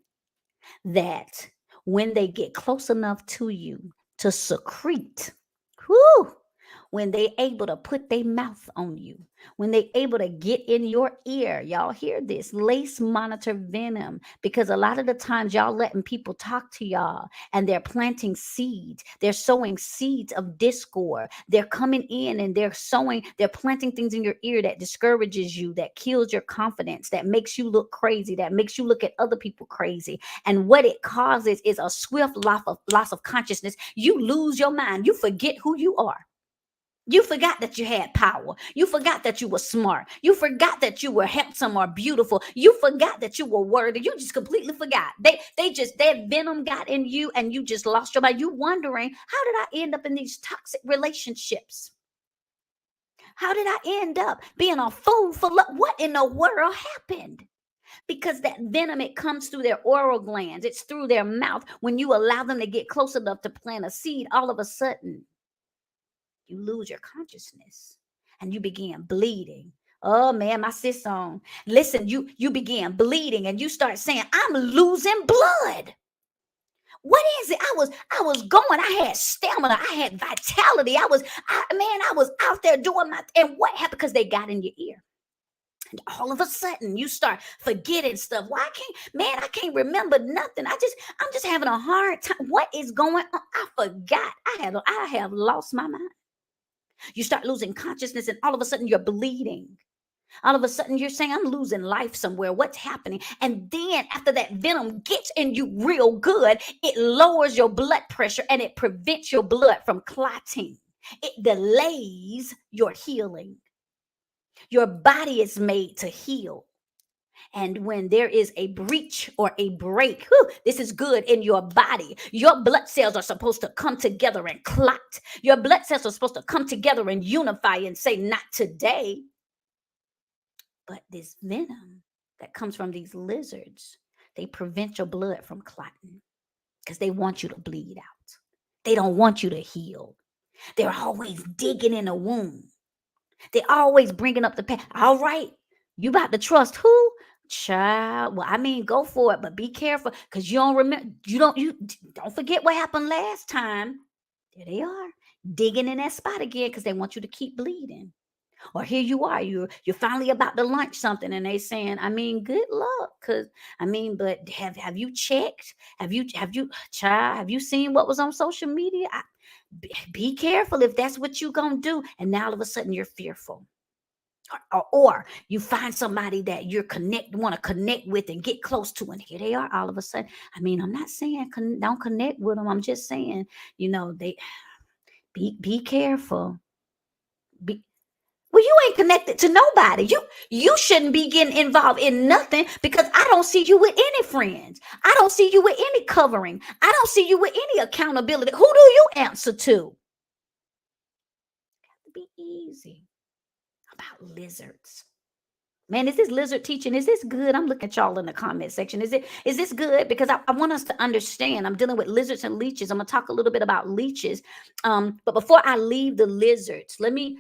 That when they get close enough to you to secrete, whoo, when they able to put their mouth on you, when they able to get in your ear, y'all hear this, lace monitor venom, because a lot of the times y'all letting people talk to y'all and they're planting seeds, they're sowing seeds of discord, they're coming in and they're planting things in your ear that discourages you, that kills your confidence, that makes you look crazy, that makes you look at other people crazy. And what it causes is a swift loss of consciousness. You lose your mind, you forget who you are. You forgot that you had power. You forgot that you were smart. You forgot that you were handsome or beautiful. You forgot that you were worthy. You just completely forgot. That venom got in you and you just lost your mind. You wondering, how did I end up in these toxic relationships? How did I end up being a fool for love? What in the world happened? Because that venom, it comes through their oral glands. It's through their mouth. When you allow them to get close enough to plant a seed, all of a sudden you lose your consciousness and you begin bleeding. Oh man, my sis on. Listen, you begin bleeding and you start saying, I'm losing blood. What is it? I was going. I had stamina. I had vitality. I was out there doing my, and what happened? Because they got in your ear. And all of a sudden you start forgetting stuff. Why I can't remember nothing. I'm just having a hard time. What is going on? I forgot. I have lost my mind. You start losing consciousness, and all of a sudden you're bleeding. All of a sudden you're saying, I'm losing life somewhere. What's happening? And then after that venom gets in you real good, it lowers your blood pressure and it prevents your blood from clotting. It delays your healing. Your body is made to heal. And when there is a breach or a break, this is good in your body. Your blood cells are supposed to come together and clot. Your blood cells are supposed to come together and unify and say, not today. But this venom that comes from these lizards, they prevent your blood from clotting because they want you to bleed out. They don't want you to heal. They're always digging in a wound. They're always bringing up the past. All right, you about to trust who? Child. Well, go for it, but be careful because you don't remember. You don't forget what happened last time. There they are, digging in that spot again because they want you to keep bleeding. Or here you are, you're finally about to launch something, and they saying, good luck, because but have you checked? Child, have you seen what was on social media? Be careful if that's what you're gonna do. And now all of a sudden you're fearful. or you find somebody that you're want to connect with and get close to, and here they are all of a sudden. I mean, I'm not saying don't connect with them. I'm just saying, they be careful. Be, well, you ain't connected to nobody. You shouldn't be getting involved in nothing because I don't see you with any friends. I don't see you with any covering. I don't see you with any accountability. Who do you answer to? Be easy about lizards. Man, is this lizard teaching? Is this good? I'm looking at y'all in the comment section. Is this good? Because I want us to understand. I'm dealing with lizards and leeches. I'm gonna talk a little bit about leeches. But before I leave the lizards, let me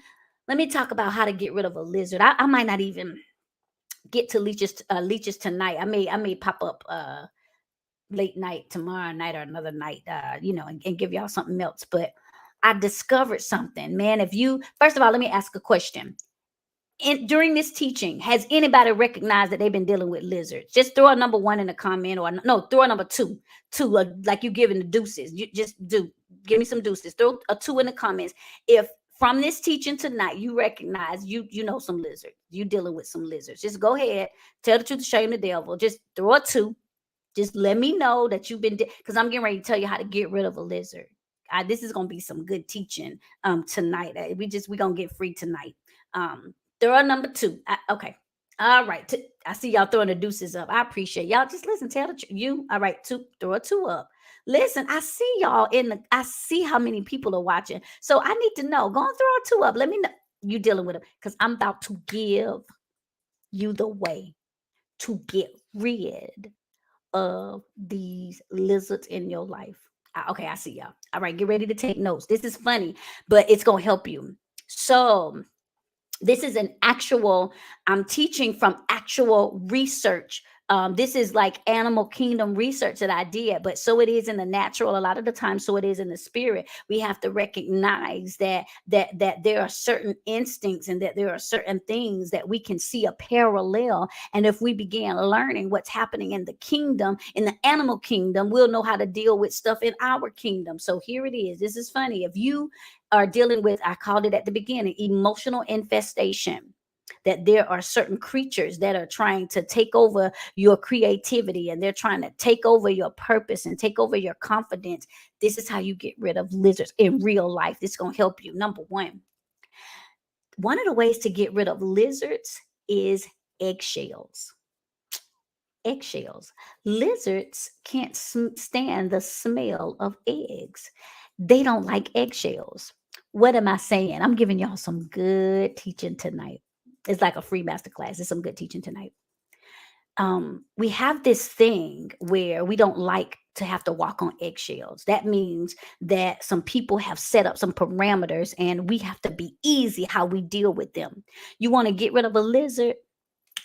talk about how to get rid of a lizard. I might not even get to leeches tonight. I may pop up late night tomorrow night or another night, and give y'all something else. But I discovered something, man. If you first of all, let me ask a question. During this teaching, has anybody recognized that they've been dealing with lizards? Just throw a number one in the comment, or no, throw a number two, like you giving the deuces. You just give me some deuces. Throw a two in the comments. If from this teaching tonight you recognize you know some lizards, you dealing with some lizards, just go ahead, tell the truth, shame the devil. Just throw a two. Just let me know that you've been, because I'm getting ready to tell you how to get rid of a lizard. This is gonna be some good teaching tonight. We gonna get free tonight. Throw a number two. Okay. All right. I see y'all throwing the deuces up. I appreciate y'all. Just listen. Tell the truth. You all right? Two. Throw a two up. Listen. I see y'all I see how many people are watching. So I need to know. Go and throw a two up. Let me know you dealing with it, because I'm about to give you the way to get rid of these lizards in your life. Okay, I see y'all. All right, get ready to take notes. This is funny, but it's gonna help you. So this is an actual, I'm teaching from actual research. This is like animal kingdom research that I did, but so it is in the natural a lot of the time, so it is in the spirit. We have to recognize that there are certain instincts and that there are certain things that we can see a parallel. And if we begin learning what's happening in the kingdom, in the animal kingdom, we'll know how to deal with stuff in our kingdom. So here it is. This is funny. If you are dealing with, I called it at the beginning, emotional infestation, that there are certain creatures that are trying to take over your creativity, and they're trying to take over your purpose and take over your confidence. This is how you get rid of lizards in real life. This is going to help you. Number one of the ways to get rid of lizards is eggshells. Eggshells. Lizards can't stand the smell of eggs. They don't like eggshells. What am I saying? I'm giving y'all some good teaching tonight. It's like a free masterclass. It's some good teaching tonight. We have this thing where we don't like to have to walk on eggshells. That means that some people have set up some parameters and we have to be easy how we deal with them. You want to get rid of a lizard?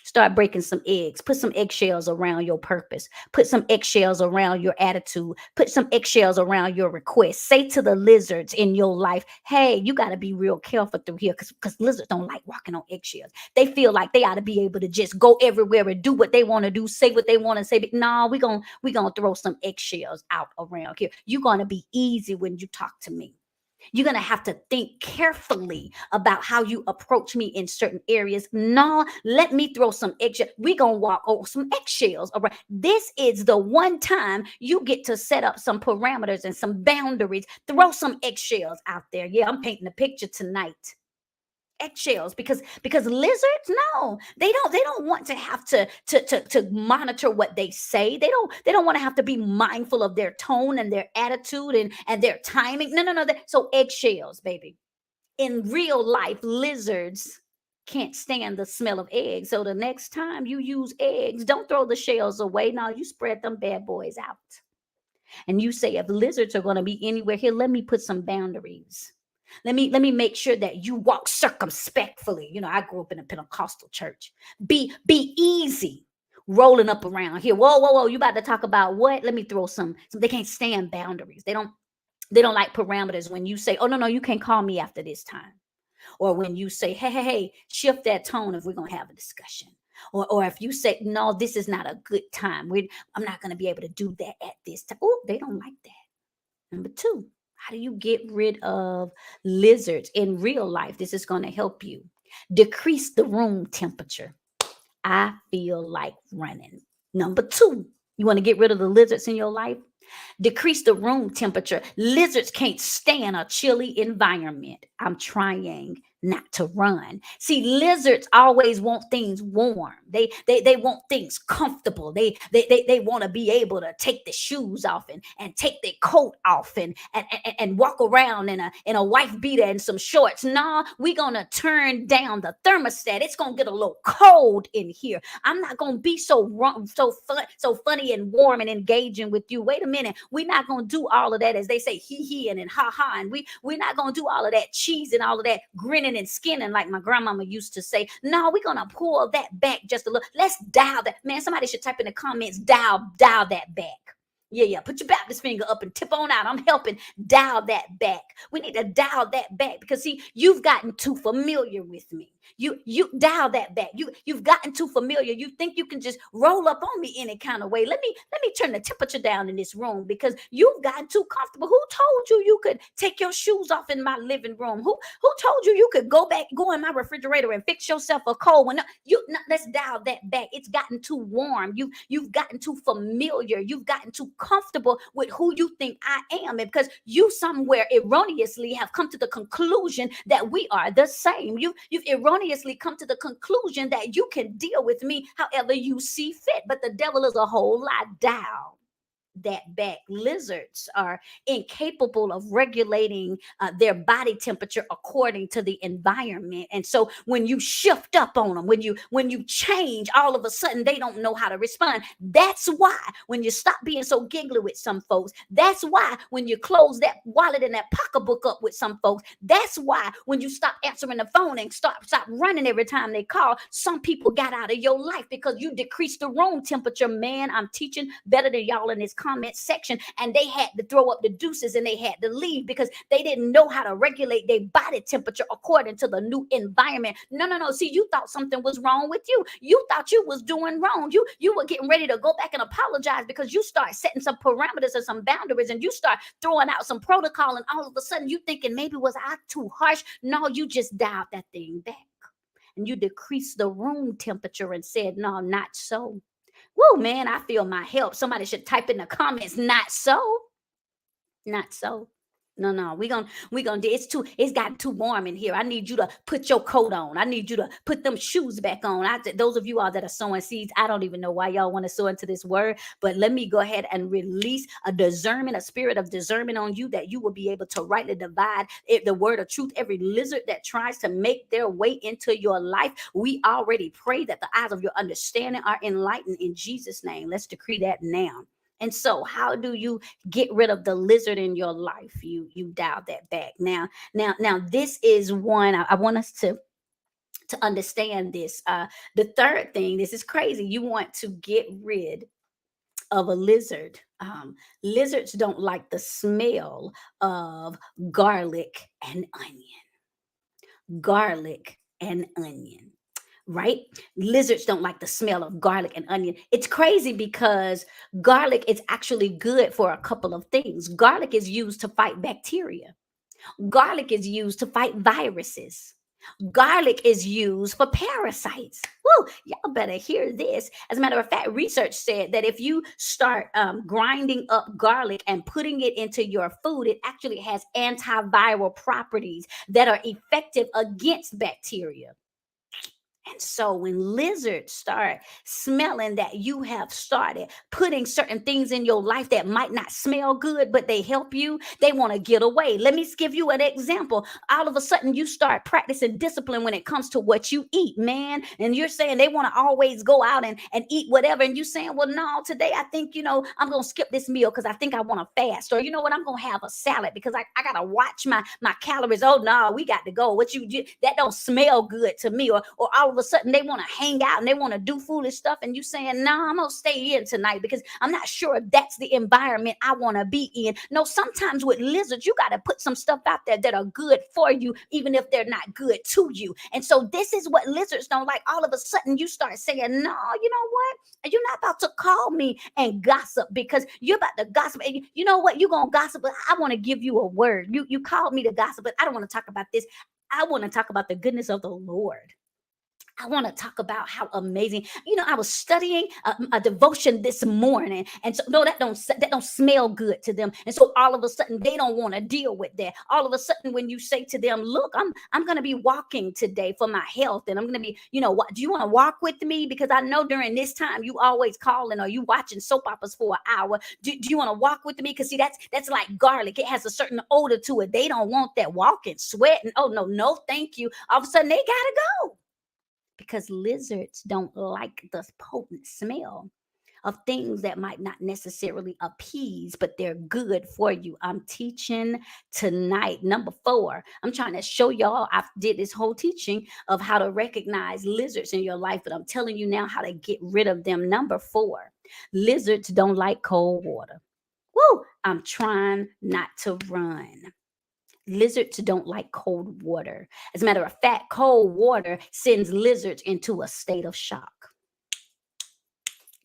Start breaking some eggs. Put some eggshells around your purpose. Put some eggshells around your attitude. Put some eggshells around your request. Say to the lizards in your life, hey, you got to be real careful through here, because lizards don't like walking on eggshells. They feel like they ought to be able to just go everywhere and do what they want to do, say what they want to say. But no, we gonna throw some eggshells out around here. You're gonna be easy when you talk to me. You're going to have to think carefully about how you approach me in certain areas. No, let me throw some eggshells. We're going to walk over some eggshells. All right. This is the one time you get to set up some parameters and some boundaries. Throw some eggshells out there. Yeah, I'm painting a picture tonight. Eggshells, because lizards, no, they don't want to have to monitor what they say. They don't want to have to be mindful of their tone and their attitude and their timing. No. So eggshells, baby. In real life, lizards can't stand the smell of eggs. So the next time you use eggs, don't throw the shells away. No, you spread them bad boys out. And you say, if lizards are going to be anywhere here, let me put some boundaries. Let me make sure that you walk circumspectfully. I grew up in a Pentecostal church. Be easy rolling up around here. Whoa. You about to talk about what? Let me throw some. They can't stand boundaries. They don't like parameters. When you say, oh no, you can't call me after this time. Or when you say, hey, shift that tone if we're gonna have a discussion. Or if you say, no, this is not a good time. I'm not gonna be able to do that at this time. Oh, they don't like that. Number two, how do you get rid of lizards in real life? This is going to help you. Decrease the room temperature. I feel like running. Number two, you want to get rid of the lizards in your life? Decrease the room temperature. Lizards can't stand a chilly environment. I'm trying not to run. See, lizards always want things warm. They want things comfortable. They want to be able to take the shoes off and take their coat off and walk around in a wife beater and some shorts. Nah, we're gonna turn down the thermostat. It's gonna get a little cold in here. I'm not gonna be so funny and warm and engaging with you. Wait a minute, we're not gonna do all of that, as they say, hee and ha ha, and we're not gonna do all of that cheese and all of that grinning and skinning like my grandmama used to say. No, we're gonna pull that back just a little. Let's dial that. Man, somebody should type in the comments, dial that back. Yeah. Put your Baptist finger up and tip on out. I'm helping dial that back. We need to dial that back because see, you've gotten too familiar with me. You dial that back. You've gotten too familiar. You think you can just roll up on me any kind of way. Let me turn the temperature down in this room because you've gotten too comfortable. Who told you you could take your shoes off in my living room? Who told you you could go in my refrigerator and fix yourself a cold one? Let's dial that back. It's gotten too warm. You've gotten too familiar. You've gotten too comfortable with who you think I am, and because you somewhere erroneously have come to the conclusion that we are the same. You've erroneously come to the conclusion that you can deal with me however you see fit, but the devil is a whole lot down that back. Lizards are incapable of regulating their body temperature according to the environment, and so when you shift up on them, when you change, all of a sudden they don't know how to respond. That's why when you stop being so giggly with some folks, that's why when you close that wallet and that pocketbook up with some folks, that's why when you stop answering the phone and stop running every time they call, some people got out of your life because you decreased the room temperature. Man, I'm teaching better than y'all in this comment section, and they had to throw up the deuces and they had to leave because they didn't know how to regulate their body temperature according to the new environment. No. See, you thought something was wrong with you. You thought you was doing wrong. You were getting ready to go back and apologize because you start setting some parameters and some boundaries, and you start throwing out some protocol, and all of a sudden you thinking, maybe was I too harsh? No, you just dialed that thing back and you decreased the room temperature and said, no, not so. Whoa, man, I feel my help. Somebody should type in the comments, not so. Not so. No. We gonna do it's gotten too warm in here. I need you to put your coat on. I need you to put them shoes back on. Those of you all that are sowing seeds, I don't even know why y'all want to sow into this word, but let me go ahead and release a discernment, a spirit of discernment on you that you will be able to rightly divide the word of truth. Every lizard that tries to make their way into your life, we already pray that the eyes of your understanding are enlightened in Jesus' name. Let's decree that now. And so, how do you get rid of the lizard in your life? You dial that back. Now, this is one I want us to understand this. The third thing, this is crazy. You want to get rid of a lizard. Lizards don't like the smell of garlic and onion. Garlic and onion, right? Lizards don't like the smell of garlic and onion. It's crazy because garlic is actually good for a couple of things. Garlic is used to fight bacteria. Garlic is used to fight viruses. Garlic is used for parasites. Woo, y'all better hear this. As a matter of fact, research said that if you start grinding up garlic and putting it into your food, it actually has antiviral properties that are effective against bacteria. And so when lizards start smelling that you have started putting certain things in your life that might not smell good, but they help you, they want to get away. Let me give you an example. All of a sudden, you start practicing discipline when it comes to what you eat, man. And you're saying they want to always go out and eat whatever. And you're saying, well, no, today I think, I'm going to skip this meal because I think I want to fast. Or you know what, I'm going to have a salad because I got to watch my calories. Oh, no, we got to go. What you do, that don't smell good to me. Or all of a sudden they want to hang out and they want to do foolish stuff, and you saying, no, I'm gonna stay in tonight because I'm not sure if that's the environment I want to be in. No, sometimes with lizards you got to put some stuff out there that are good for you even if they're not good to you. And so this is what lizards don't like. All of a sudden you start saying, no, you know what, you're not about to call me and gossip because you're about to gossip, and you know what, you're gonna gossip, but I want to give you a word. You called me to gossip, but I don't want to talk about this. I want to talk about the goodness of the Lord. I want to talk about how amazing. I was studying a devotion this morning, and so no, that don't smell good to them. And so all of a sudden, they don't want to deal with that. All of a sudden, when you say to them, "Look, I'm going to be walking today for my health, and I'm going to be, what? Do you want to walk with me? Because I know during this time you always calling or you watching soap operas for an hour. Do you want to walk with me? Because see, that's like garlic. It has a certain odor to it. They don't want that walking, sweating. Oh no, no, thank you. All of a sudden, they gotta go because lizards don't like the potent smell of things that might not necessarily appease, but they're good for you. I'm teaching tonight. Number 4, I'm trying to show y'all. I did this whole teaching of how to recognize lizards in your life, but I'm telling you now how to get rid of them. Number 4, lizards don't like cold water. Woo! I'm trying not to run. Lizards don't like cold water. As a matter of fact, cold water sends lizards into a state of shock.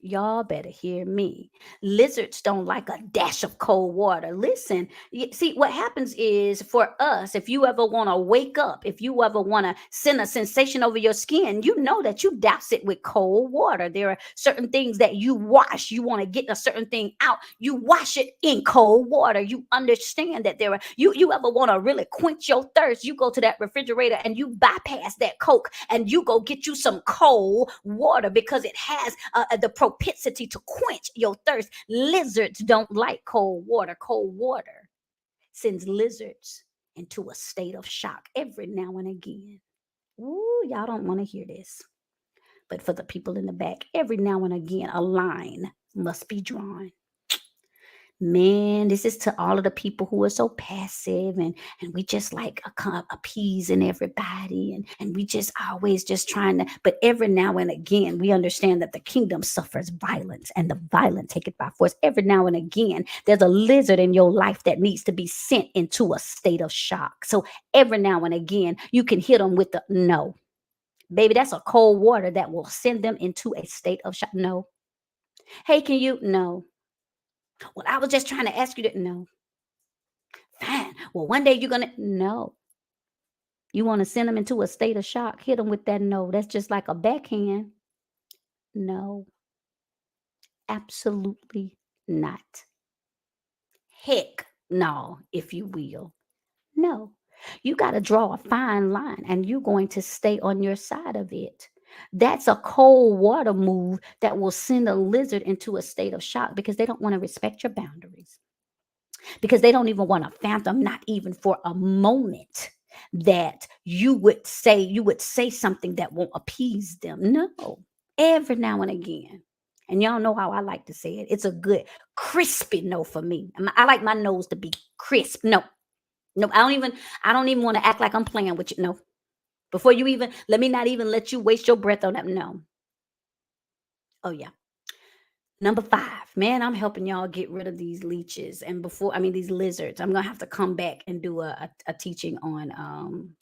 Y'all better hear me. Lizards don't like a dash of cold water. Listen, see, what happens is for us, if you ever want to wake up, if you ever want to send a sensation over your skin, you know that you douse it with cold water. There are certain things that you wash. You want to get a certain thing out, you wash it in cold water. You understand that there are, you ever want to really quench your thirst, you go to that refrigerator and you bypass that Coke and you go get you some cold water because it has the propensity to quench your thirst. Lizards don't like cold water. Cold water sends lizards into a state of shock every now and again. Ooh, y'all don't want to hear this. But for the people in the back, every now and again, a line must be drawn. Man, this is to all of the people who are so passive and we just like appeasing everybody and we just always just trying to, but every now and again we understand that the kingdom suffers violence and the violent take it by force. Every now and again there's a lizard in your life that needs to be sent into a state of shock. So every now and again you can hit them with the no. Baby, that's a cold water that will send them into a state of shock. No. Hey, can you? No. Well, I was just trying to ask you to. No. Fine. Well, one day you're going to. No. You want to send them into a state of shock, hit them with that no. That's just like a backhand. No. Absolutely not. Heck no, if you will. No. You got to draw a fine line and you're going to stay on your side of it. That's a cold water move that will send a lizard into a state of shock because they don't want to respect your boundaries, because they don't even want to fathom, not even for a moment, that you would say something that won't appease them. No. Every now and again. And y'all know how I like to say it. It's a good crispy no for me. I like my nose to be crisp. No. No, I don't even want to act like I'm playing with you. No. Before you even let me not even let you waste your breath on that. No. Oh yeah. Number 5, man, I'm helping y'all get rid of these leeches. And these lizards. I'm gonna have to come back and do a teaching on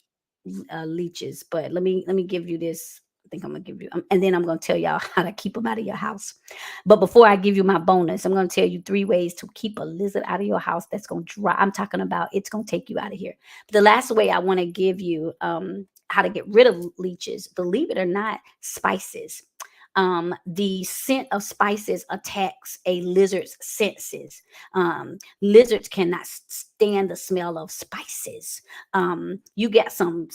leeches. But let me give you this. I think I'm gonna give you, and then I'm gonna tell y'all how to keep them out of your house. But before I give you my bonus, I'm gonna tell you 3 ways to keep a lizard out of your house. That's gonna dry. I'm talking about it's gonna take you out of here. But the last way I want to give you how to get rid of leeches. Believe it or not, spices. The scent of spices attacks a lizard's senses. Lizards cannot stand the smell of spices. You get some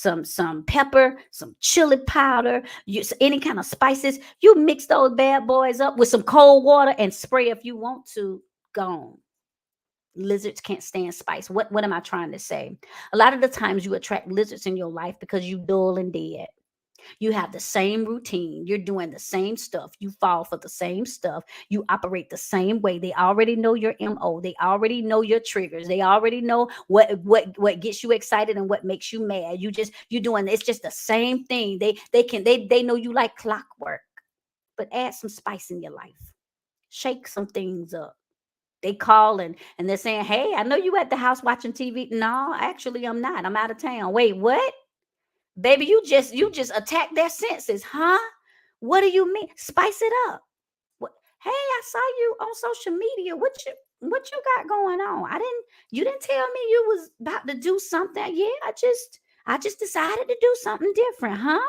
pepper, some chili powder, any kind of spices. You mix those bad boys up with some cold water and spray if you want to. Gone. Lizards can't stand spice. What am I trying to say? A lot of the times you attract lizards in your life because you dull and dead. You have the same routine. You're doing the same stuff. You fall for the same stuff. You operate the same way. They already know your MO. They already know your triggers. They already know what gets you excited and what makes you mad. You're doing it's just the same thing. They know you like clockwork. But add some spice in your life. Shake some things up. They call and they're saying, "Hey, I know you at the house watching TV." No, actually I'm not. I'm out of town. Wait, what? Baby, you just attack their senses, huh? What do you mean? Spice it up. What? Hey, I saw you on social media. What you got going on? You didn't tell me you was about to do something. Yeah, I just I just decided to do something different, huh?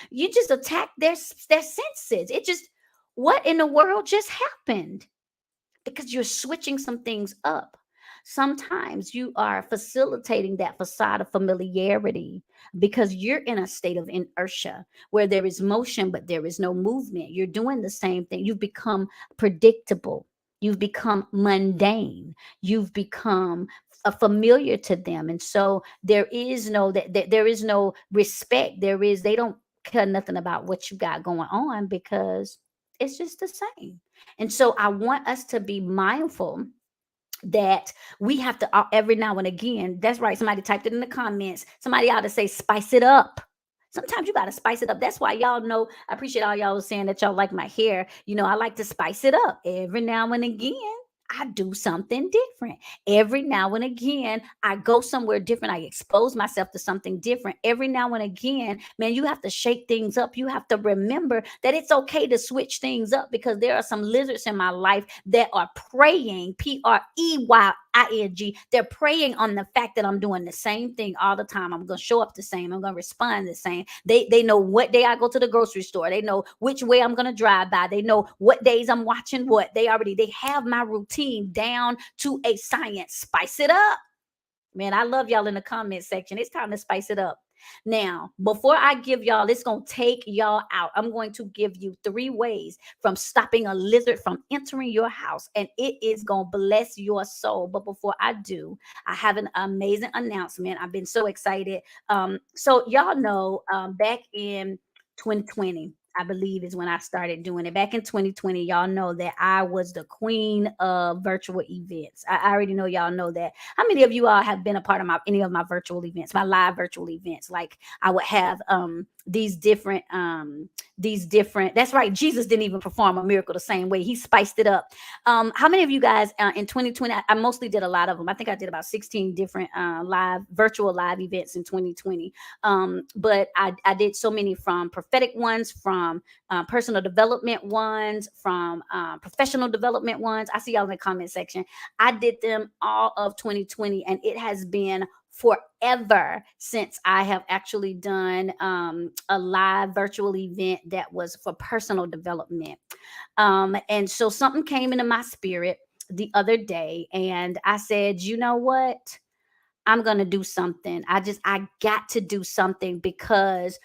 You just attacked their senses. It just, what in the world just happened? Because you're switching some things up. Sometimes you are facilitating that facade of familiarity because you're in a state of inertia where there is motion, but there is no movement. You're doing the same thing. You've become predictable. You've become mundane. You've become a familiar to them. And so there is no that there is no respect. They don't care nothing about what you got going on because it's just the same. And so I want us to be mindful that we have to every now and again. That's right. Somebody typed it in the comments. Somebody ought to say, spice it up. Sometimes you got to spice it up. That's why y'all know, I appreciate all y'all was saying that y'all like my hair. I like to spice it up every now and again. I do something different. Every now and again, I go somewhere different. I expose myself to something different. Every now and again, man, you have to shake things up. You have to remember that it's okay to switch things up because there are some lizards in my life that are preying, PREYING. They're preying on the fact that I'm doing the same thing all the time. I'm going to show up the same. I'm going to respond the same. They know what day I go to the grocery store. They know which way I'm going to drive by. They know what days I'm watching what. They have my routine down to a science. Spice it up. Man, I love y'all in the comment section. It's time to spice it up. Now, before I give y'all, it's going to take y'all out. I'm going to give you 3 ways from stopping a lizard from entering your house, and it is going to bless your soul. But before I do, I have an amazing announcement. I've been so excited. So y'all know, back in 2020, I believe is when I started doing it. Back in 2020, y'all know that I was the queen of virtual events. I already know y'all know that. How many of you all have been a part of any of my virtual events, my live virtual events? Like I would have these different, that's right, Jesus didn't even perform a miracle the same way. He spiced it up. How many of you guys in 2020, I mostly did a lot of them. I think I did about 16 different virtual live events in 2020. But I did so many, from prophetic ones, from personal development ones, from professional development ones. I see y'all in the comment section. I did them all of 2020, and it has been forever since I have actually done a live virtual event that was for personal development. And so something came into my spirit the other day, and I said, you know what? I'm going to do something. I got to do something because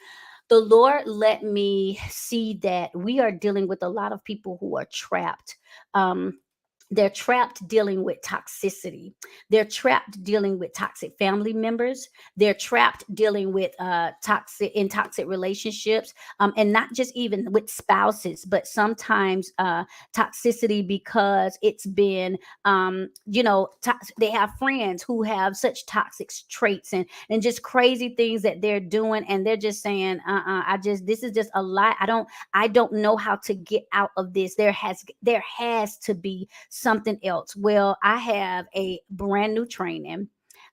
the Lord let me see that we are dealing with a lot of people who are trapped. Um, they're trapped dealing with toxicity. They're trapped dealing with toxic family members. They're trapped dealing with toxic relationships, and not just even with spouses, but sometimes toxicity because it's been, they have friends who have such toxic traits and just crazy things that they're doing, and they're just saying, this is just a lie. I don't know how to get out of this. There has to be something else. Well, I have a brand new training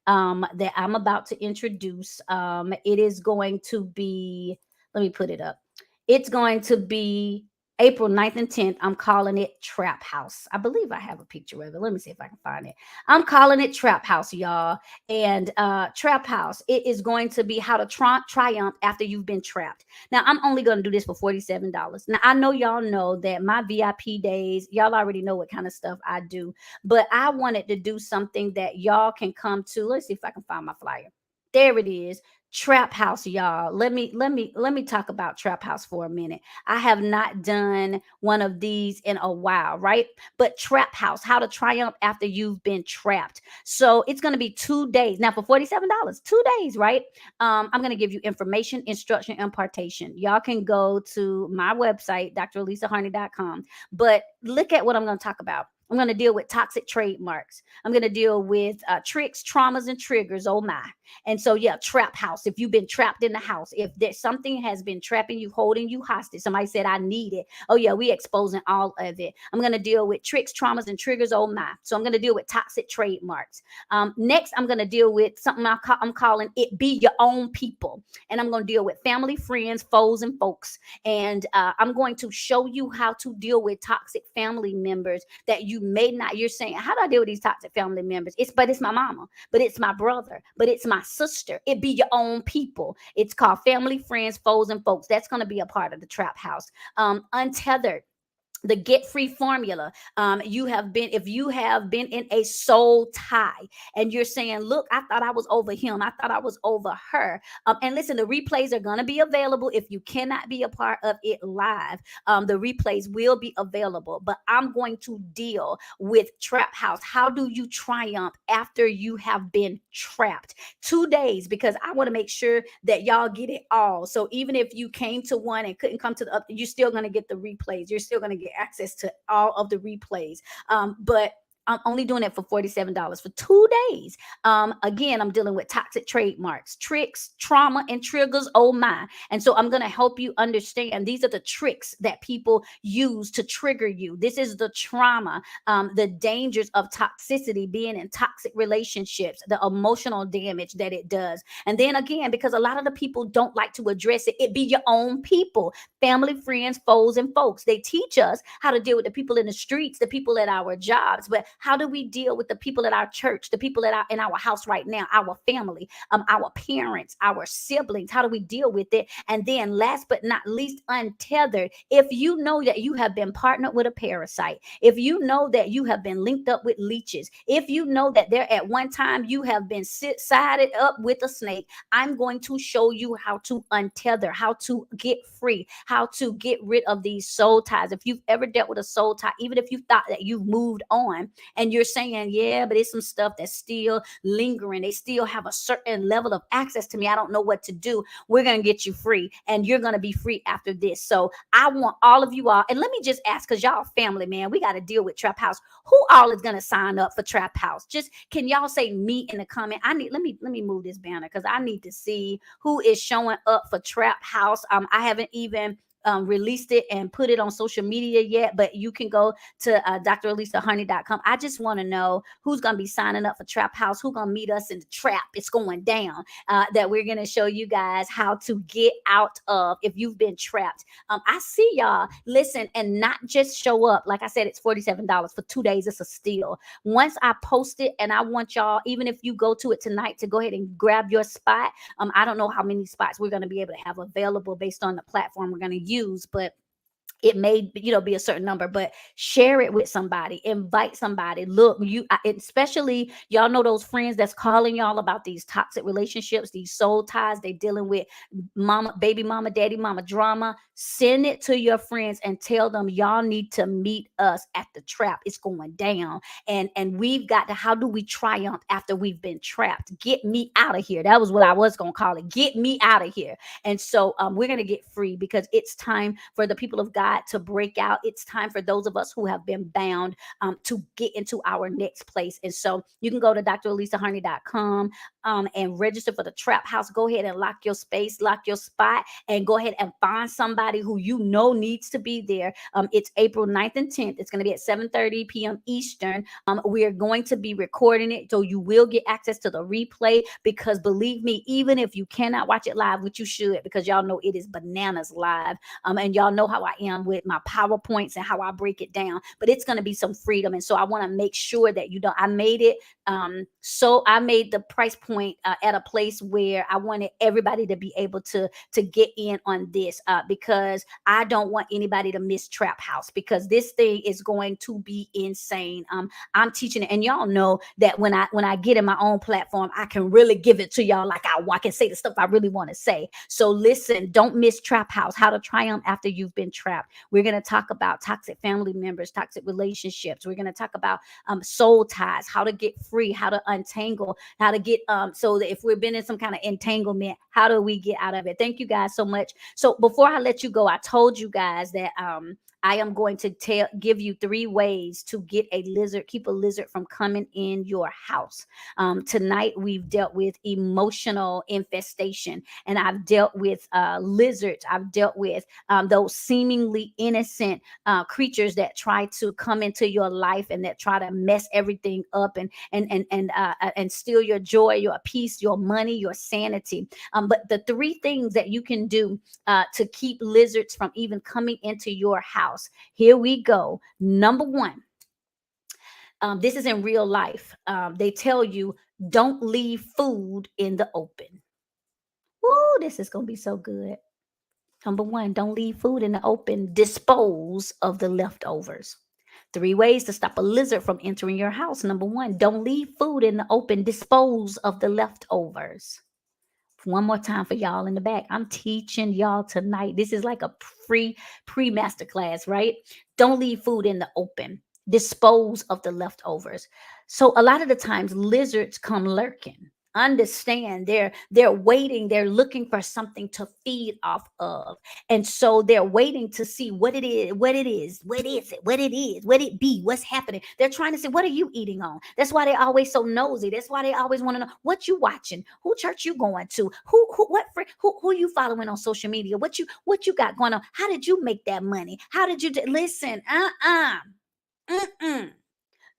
that I'm about to introduce. It is going to be, let me put it up. It's going to be April 9th and 10th. I'm calling it Trap House. I believe I have a picture of it. Let me see if I can find it. I'm calling it Trap House, y'all. And Trap House, it is going to be how to triumph after you've been trapped. Now, I'm only going to do this for $47. Now, I know y'all know that my VIP days, y'all already know what kind of stuff I do, but I wanted to do something that y'all can come to. Let's see if I can find my flyer. There it is. Trap House, y'all. Let me talk about Trap House for a minute. I have not done one of these in a while, right? But Trap House, how to triumph after you've been trapped. So it's going to be 2 days. Now for $47, 2 days, right? I'm going to give you information, instruction, impartation. Y'all can go to my website, drelisaharney.com. But look at what I'm going to talk about. I'm going to deal with toxic trademarks. I'm going to deal with tricks, traumas, and triggers. Oh my. And so, yeah, trap house. If you've been trapped in the house, if there's something has been trapping you, holding you hostage, somebody said, I need it. Oh yeah, we exposing all of it. I'm going to deal with tricks, traumas, and triggers. Oh my. So I'm going to deal with toxic trademarks. Next, I'm going to deal with something I'm calling it be your own people. And I'm going to deal with family, friends, foes, and folks. And I'm going to show you how to deal with toxic family members that you you may not, you're saying, how do I deal with these toxic family members? It's my mama, but it's my brother, but it's my sister. It be your own people. It's called family, friends, foes, and folks. That's going to be a part of the trap house. Untethered, the get free formula. You have been, if you have been in a soul tie and you're saying, look, I thought I was over him, I thought I was over her. And listen, the replays are going to be available. If you cannot be a part of it live, the replays will be available. But I'm going to deal with trap house. How do you triumph after you have been trapped? 2 days, because I want to make sure that y'all get it all. So even if you came to one and couldn't come to the other, you're still going to get the replays. You're still going to get access to all of the replays. But I'm only doing it for $47 for 2 days. Again, I'm dealing with toxic trademarks, tricks, trauma, and triggers. Oh my. And so I'm going to help you understand these are the tricks that people use to trigger you. This is the trauma, the dangers of toxicity, being in toxic relationships, the emotional damage that it does. And then again, because a lot of the people don't like to address it, it be your own people, family, friends, foes, and folks. They teach us how to deal with the people in the streets, the people at our jobs, but how do we deal with the people at our church, the people in our house right now, our family, our parents, our siblings? How do we deal with it? And then last but not least, untethered. If you know that you have been partnered with a parasite, if you know that you have been linked up with leeches, if you know that there at one time you have been sided up with a snake, I'm going to show you how to untether, how to get free, how to get rid of these soul ties. If you've ever dealt with a soul tie, even if you thought that you've moved on, and you're saying, yeah, but it's some stuff that's still lingering, they still have a certain level of access to me, I don't know what to do, we're going to get you free, and you're going to be free after this. So I want all of you all, and let me just ask, because y'all family, man, we got to deal with trap house. Who all is going to sign up for trap house? Just can y'all say me in the comment? I need, let me move this banner, because I need to see who is showing up for trap house. I haven't even released it and put it on social media yet, but you can go to dralisahoney.com. I just want to know who's going to be signing up for Trap House, who's going to meet us in the trap. It's going down, that we're going to show you guys how to get out of if you've been trapped. I see y'all. Listen, and not just show up. Like I said, it's $47 for 2 days. It's a steal. Once I post it, and I want y'all, even if you go to it tonight, to go ahead and grab your spot. I don't know how many spots we're going to be able to have available based on the platform we're going to use, but it may, be a certain number. But share it with somebody, invite somebody. Look, especially y'all know those friends that's calling y'all about these toxic relationships, these soul ties they dealing with, mama, baby mama, daddy mama drama. Send it to your friends and tell them y'all need to meet us at the trap. It's going down. And we've got to, how do we triumph after we've been trapped? Get me out of here. That was what I was going to call it. Get me out of here. And so we're going to get free, because it's time for the people of God to break out. It's time for those of us who have been bound to get into our next place. And so you can go to dralisahoney.com and register for the trap house. Go ahead and lock your space, lock your spot, and go ahead and find somebody who you know needs to be there. It's April 9th and 10th. It's going to be at 7:30 p.m. Eastern. We are going to be recording it, so you will get access to the replay, because believe me, even if you cannot watch it live, which you should, because y'all know it is bananas live, and y'all know how I am with my PowerPoints and how I break it down, but it's going to be some freedom. And so I want to make sure that you know, I made it so I made the price point at a place where I wanted everybody to be able to get in on this, because I don't want anybody to miss Trap House, because this thing is going to be insane. I'm teaching it, and y'all know that when I get in my own platform, I can really give it to y'all like I can say the stuff I really want to say. So listen, don't miss Trap House, how to triumph after you've been trapped. We're going to talk about toxic family members, toxic relationships. We're going to talk about soul ties, how to get free, how to untangle, how to get so that if we've been in some kind of entanglement, how do we get out of it? Thank you guys so much. So before I let you go, I told you guys that I am going to give you 3 ways to get keep a lizard from coming in your house. Tonight we've dealt with emotional infestation, and I've dealt with lizards. I've dealt with those seemingly innocent creatures that try to come into your life and that try to mess everything up and steal your joy, your peace, your money, your sanity. But the 3 things that you can do to keep lizards from even coming into your house. Here we go. Number 1, This is in real life. They tell you don't leave food in the open. Woo, this is gonna be so good. Number one, don't leave food in the open. Dispose of the leftovers. 3 ways to stop a lizard from entering your house. Number one, don't leave food in the open. Dispose of the leftovers. One more time for y'all in the back. I'm teaching y'all tonight. This is like a pre-master class, right? Don't leave food in the open. Dispose of the leftovers. So a lot of the times lizards come lurking. Understand, they're waiting, they're looking for something to feed off of. And so they're waiting to see what it be, what's happening. They're trying to say, what are you eating on? That's why they're always so nosy. That's why they always want to know what you watching, who church you going to, who you following on social media, what you got going on, how did you make that money, how did you listen, mm-mm.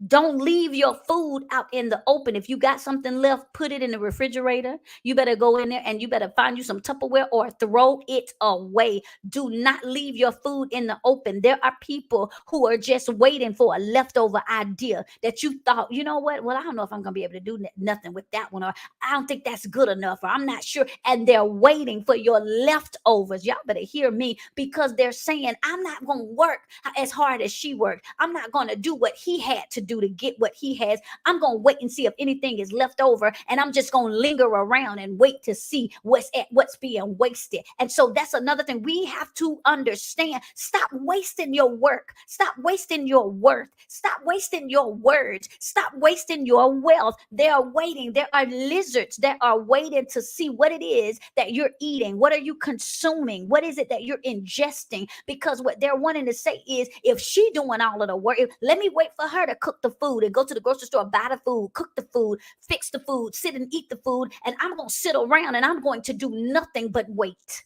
Don't leave your food out in the open. If you got something left, put it in the refrigerator. You better go in there and you better find you some Tupperware or throw it away. Do not leave your food in the open. There are people who are just waiting for a leftover idea that you thought, you know what? Well, I don't know if I'm going to be able to do nothing with that one, or I don't think that's good enough, or I'm not sure. And they're waiting for your leftovers. Y'all better hear me, because they're saying, I'm not going to work as hard as she worked. I'm not going to do what he had to do to get what he has. I'm going to wait and see if anything is left over. And I'm just going to linger around and wait to see what's being wasted. And so that's another thing we have to understand. Stop wasting your work. Stop wasting your worth. Stop wasting your words. Stop wasting your wealth. They are waiting. There are lizards that are waiting to see what it is that you're eating. What are you consuming? What is it that you're ingesting? Because what they're wanting to say is, if she doing all of the work, let me wait for her to cook the food and go to the grocery store, buy the food, cook the food, fix the food, sit and eat the food, and I'm going to sit around and I'm going to do nothing but wait.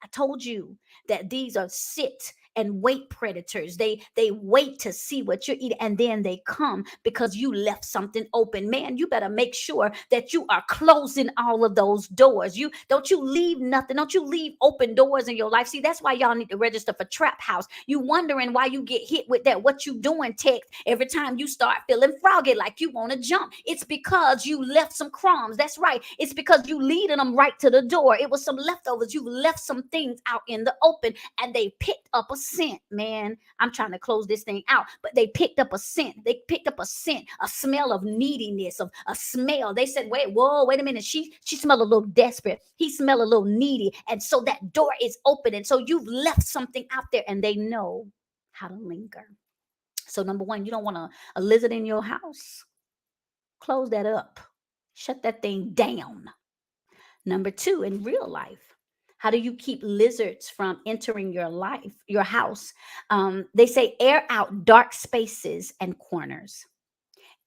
I told you that these are sit and wait predators. They wait to see what you eat, and then they come because you left something open. Man, you better make sure that you are closing all of those doors. You don't you leave nothing. Don't you leave open doors in your life. See, that's why y'all need to register for Trap House. You wondering why you get hit with that what you doing text every time you start feeling froggy, like you want to jump. It's because you left some crumbs. That's right. It's because you leading them right to the door. It was some leftovers. You left some things out in the open, and they picked up a scent. Man, I'm trying to close this thing out, but they picked up a scent. They picked up a scent, a smell of neediness, of a smell. They said, wait a minute. She smelled a little desperate. He smelled a little needy. And so that door is open. And so you've left something out there, and they know how to linger. So number one, you don't want a lizard in your house. Close that up. Shut that thing down. Number two, in real life, how do you keep lizards from entering your life, your house? They say air out dark spaces and corners.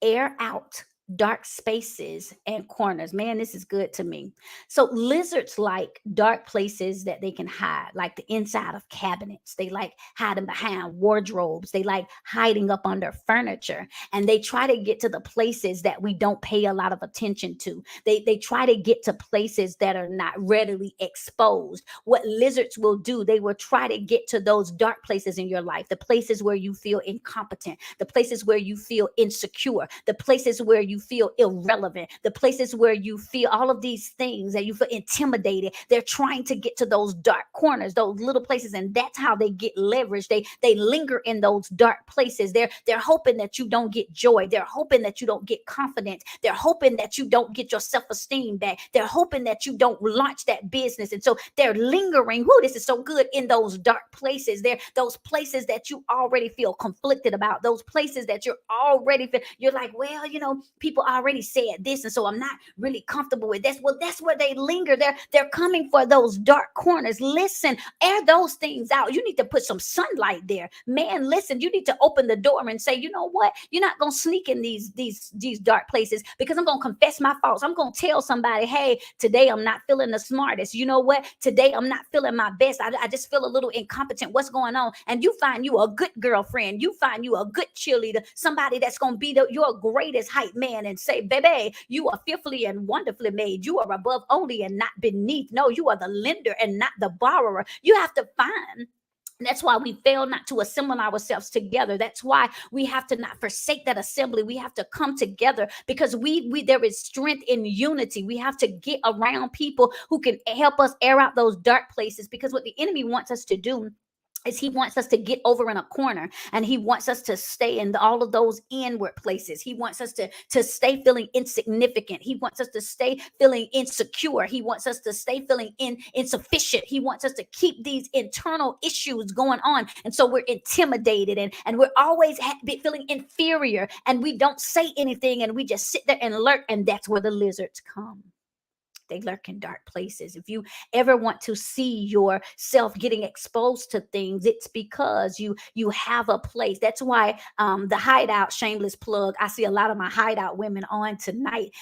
Air out dark spaces and corners. Man, this is good to me. So lizards like dark places that they can hide, like the inside of cabinets. They like hiding behind wardrobes. They like hiding up under furniture. And they try to get to the places that we don't pay a lot of attention to. They try to get to places that are not readily exposed. What lizards will do, they will try to get to those dark places in your life, the places where you feel incompetent, the places where you feel insecure, the places where you feel irrelevant, the places where you feel all of these things that you feel intimidated. They're trying to get to those dark corners, those little places, and that's how they get leverage. They linger in those dark places. They're hoping that you don't get joy. They're hoping that you don't get confidence. They're hoping that you don't get your self-esteem back. They're hoping that you don't launch that business. And so they're lingering. Whoo, this is so good, in those dark places. They're those places that you already feel conflicted about, those places that you're like, well, people already said this, and so I'm not really comfortable with this. Well, that's where they linger. They're coming for those dark corners. Listen, air those things out. You need to put some sunlight there. Man, listen, you need to open the door and say, you know what? You're not gonna sneak in these dark places, because I'm gonna confess my faults. I'm gonna tell somebody, hey, today I'm not feeling the smartest. You know what? Today I'm not feeling my best. I just feel a little incompetent. What's going on? And you find you a good girlfriend. You find you a good cheerleader, somebody that's gonna be your greatest hype man, and say, baby, you are fearfully and wonderfully made. You are above only and not beneath. No, you are the lender and not the borrower. You have to find And that's why we fail not to assemble ourselves together. That's why we have to not forsake that assembly. We have to come together because we there is strength in unity. We have to get around people who can help us air out those dark places, because what the enemy wants us to do is he wants us to get over in a corner, and he wants us to stay in all of those inward places. He wants us to stay feeling insignificant. He wants us to stay feeling insecure. He wants us to stay feeling insufficient. He wants us to keep these internal issues going on, and so we're intimidated, and we're always feeling inferior, and we don't say anything, and we just sit there and lurk. And that's where the lizards come. They lurk in dark places. If you ever want to see yourself getting exposed to things, it's because you have a place. That's why the hideout, shameless plug, I see a lot of my hideout women on tonight.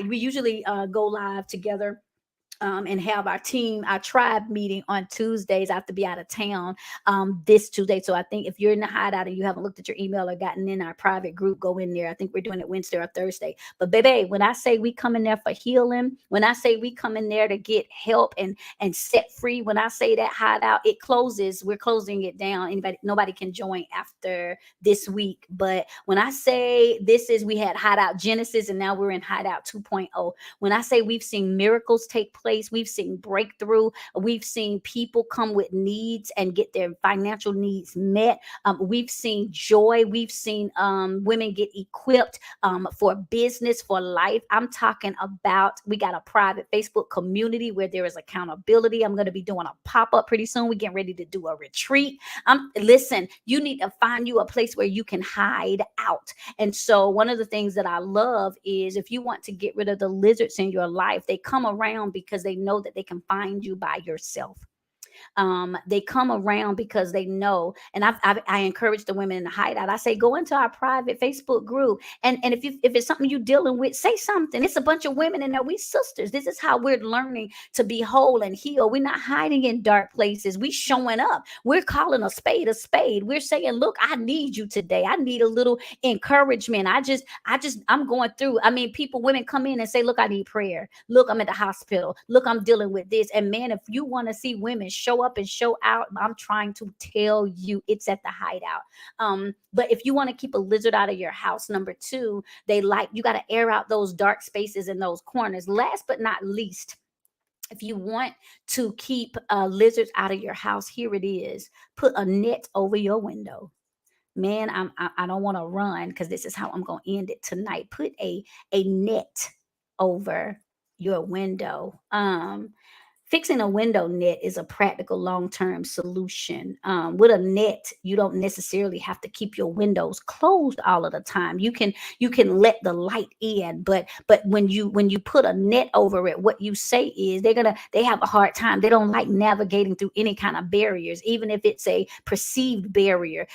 We usually go live together, and have our tribe meeting on Tuesdays. I have to be out of town this Tuesday. So I think if you're in the hideout and you haven't looked at your email or gotten in our private group, go in there. I think we're doing it Wednesday or Thursday. But baby, when I say we come in there for healing, when I say we come in there to get help and set free, when I say that hideout, it closes. We're closing it down. Nobody can join after this week. But when I say we had hideout Genesis, and now we're in hideout 2.0. When I say we've seen miracles take place, we've seen breakthrough, we've seen people come with needs and get their financial needs met. We've seen joy. We've seen women get equipped for business, for life. I'm talking about, we got a private Facebook community where there is accountability. I'm going to be doing a pop-up pretty soon. We're getting ready to do a retreat. Listen, you need to find you a place where you can hide out. And so one of the things that I love is, if you want to get rid of the lizards in your life, they come around because they know that they can find you by yourself. They come around because they know. And I encourage the women in the hideout. I say, go into our private Facebook group, and if it's something you're dealing with, say something. It's a bunch of women in there. We sisters. This is how we're learning to be whole and heal. We're not hiding in dark places. We showing up. We're calling a spade a spade. We're saying, look, I need you today. I need a little encouragement. I'm going through. I mean, women come in and say, look, I need prayer. Look, I'm at the hospital. Look, I'm dealing with this. And man, if you want to see women show up and show out, I'm trying to tell you, it's at the hideout. But if you want to keep a lizard out of your house, number two, you got to air out those dark spaces in those corners. Last but not least, if you want to keep lizards out of your house, here it is: put a net over your window. Man, I don't want to run, because this is how I'm going to end it tonight. Put a net over your window. Fixing a window net is a practical long-term solution. With a net, you don't necessarily have to keep your windows closed all of the time. You can let the light in, but when you put a net over it, what you say is they have a hard time. They don't like navigating through any kind of barriers, even if it's a perceived barrier.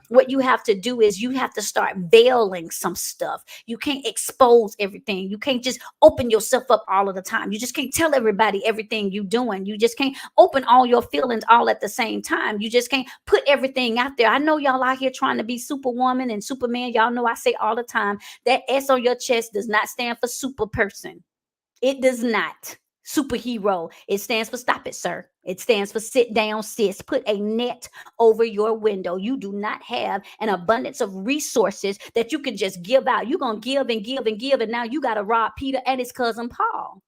What you have to do is you have to start veiling some stuff. You can't expose everything. You can't just open yourself up all of the time. You just can't tell everybody everything you doing. You just can't open all your feelings all at the same time. You just can't put everything out there. I know y'all out here trying to be superwoman and superman. Y'all know I say all the time, that S on your chest does not stand for super person. It does not. Superhero. It stands for stop it, sir. It stands for sit down, sis. Put a net over your window. You do not have an abundance of resources that you can just give out. You're going to give and give and give. And now you got to rob Peter and his cousin Paul.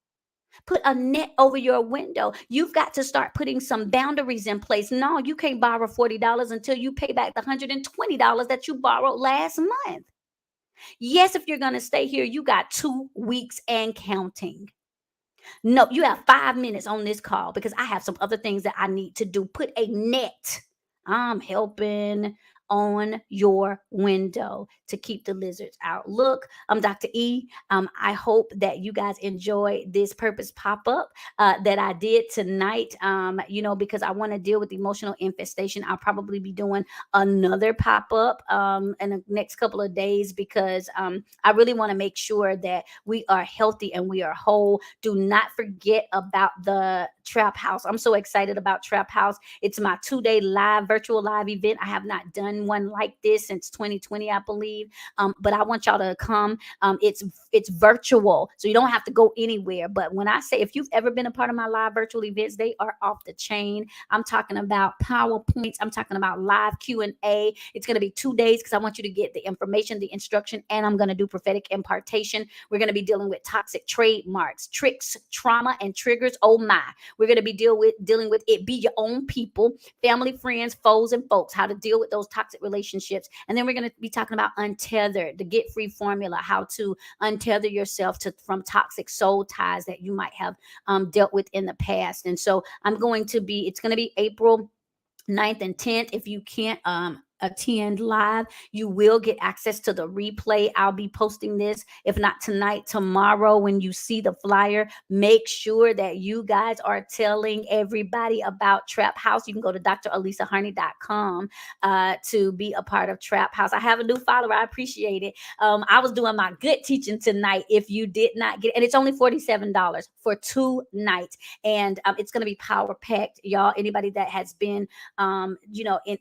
Put a net over your window. You've got to start putting some boundaries in place. No, you can't borrow $40 until you pay back the $120 that you borrowed last month. Yes, if you're going to stay here, you got 2 weeks and counting. No, you have 5 minutes on this call, because I have some other things that I need to do. Put a net. I'm helping on your window to keep the lizards out. Look, I'm Dr. E. I hope that you guys enjoy this purpose pop-up that I did tonight. Because I want to deal with emotional infestation. I'll probably be doing another pop-up in the next couple of days, because I really want to make sure that we are healthy and we are whole. Do not forget about the Trap House. I'm so excited about Trap House. It's my 2-day virtual live event. I have not done been one like this since 2020, I believe. But I want y'all to come. It's virtual, so you don't have to go anywhere. But when I say, if you've ever been a part of my live virtual events, they are off the chain. I'm talking about PowerPoints. I'm talking about live Q&A. It's going to be 2 days because I want you to get the information, the instruction, and I'm going to do prophetic impartation. We're going to be dealing with toxic trademarks, tricks, trauma, and triggers. Oh my. We're going to be dealing with it be your own people, family, friends, foes, and folks, how to deal with those toxic relationships. And then we're going to be talking about untethered, the get free formula, how to untether yourself from toxic soul ties that you might have dealt with in the past. And so it's going to be April 9th and 10th. If you can't attend live, you will get access to the replay. I'll be posting this, if not tonight, tomorrow. When you see the flyer, make sure that you guys are telling everybody about Trap House. You can go to dralisahoney.com to be a part of Trap House. I have a new follower. I appreciate it. I was doing my good teaching tonight. If you did not get, and it's only $47 for 2 nights, and it's going to be power packed, y'all. Anybody that has been in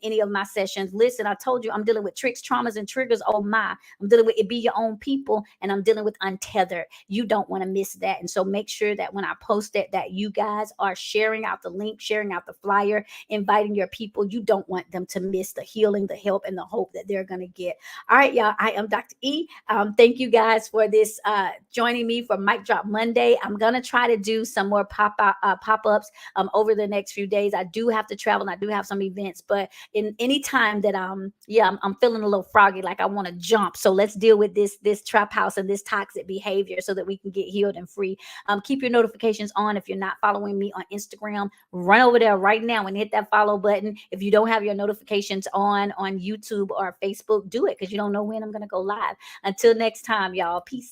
any of my sessions, listen, I told you I'm dealing with tricks, traumas, and triggers. Oh my, I'm dealing with it be your own people, and I'm dealing with untethered. You don't want to miss that. And so make sure that when I post it, that you guys are sharing out the link, sharing out the flyer, inviting your people. You don't want them to miss the healing, the help, and the hope that they're going to get. All right, y'all, I am Dr. E. Thank you guys for this, joining me for Mic Drop Monday. I'm going to try to do some more pop-ups over the next few days. I do have to travel, and I do have some events, but in any time that I'm feeling a little froggy, like I want to jump. So let's deal with this trap house and this toxic behavior so that we can get healed and free. Keep your notifications on. If you're not following me on Instagram, run over there right now and hit that follow button. If you don't have your notifications on YouTube or Facebook, do it, because you don't know when I'm going to go live. Until next time, y'all, peace.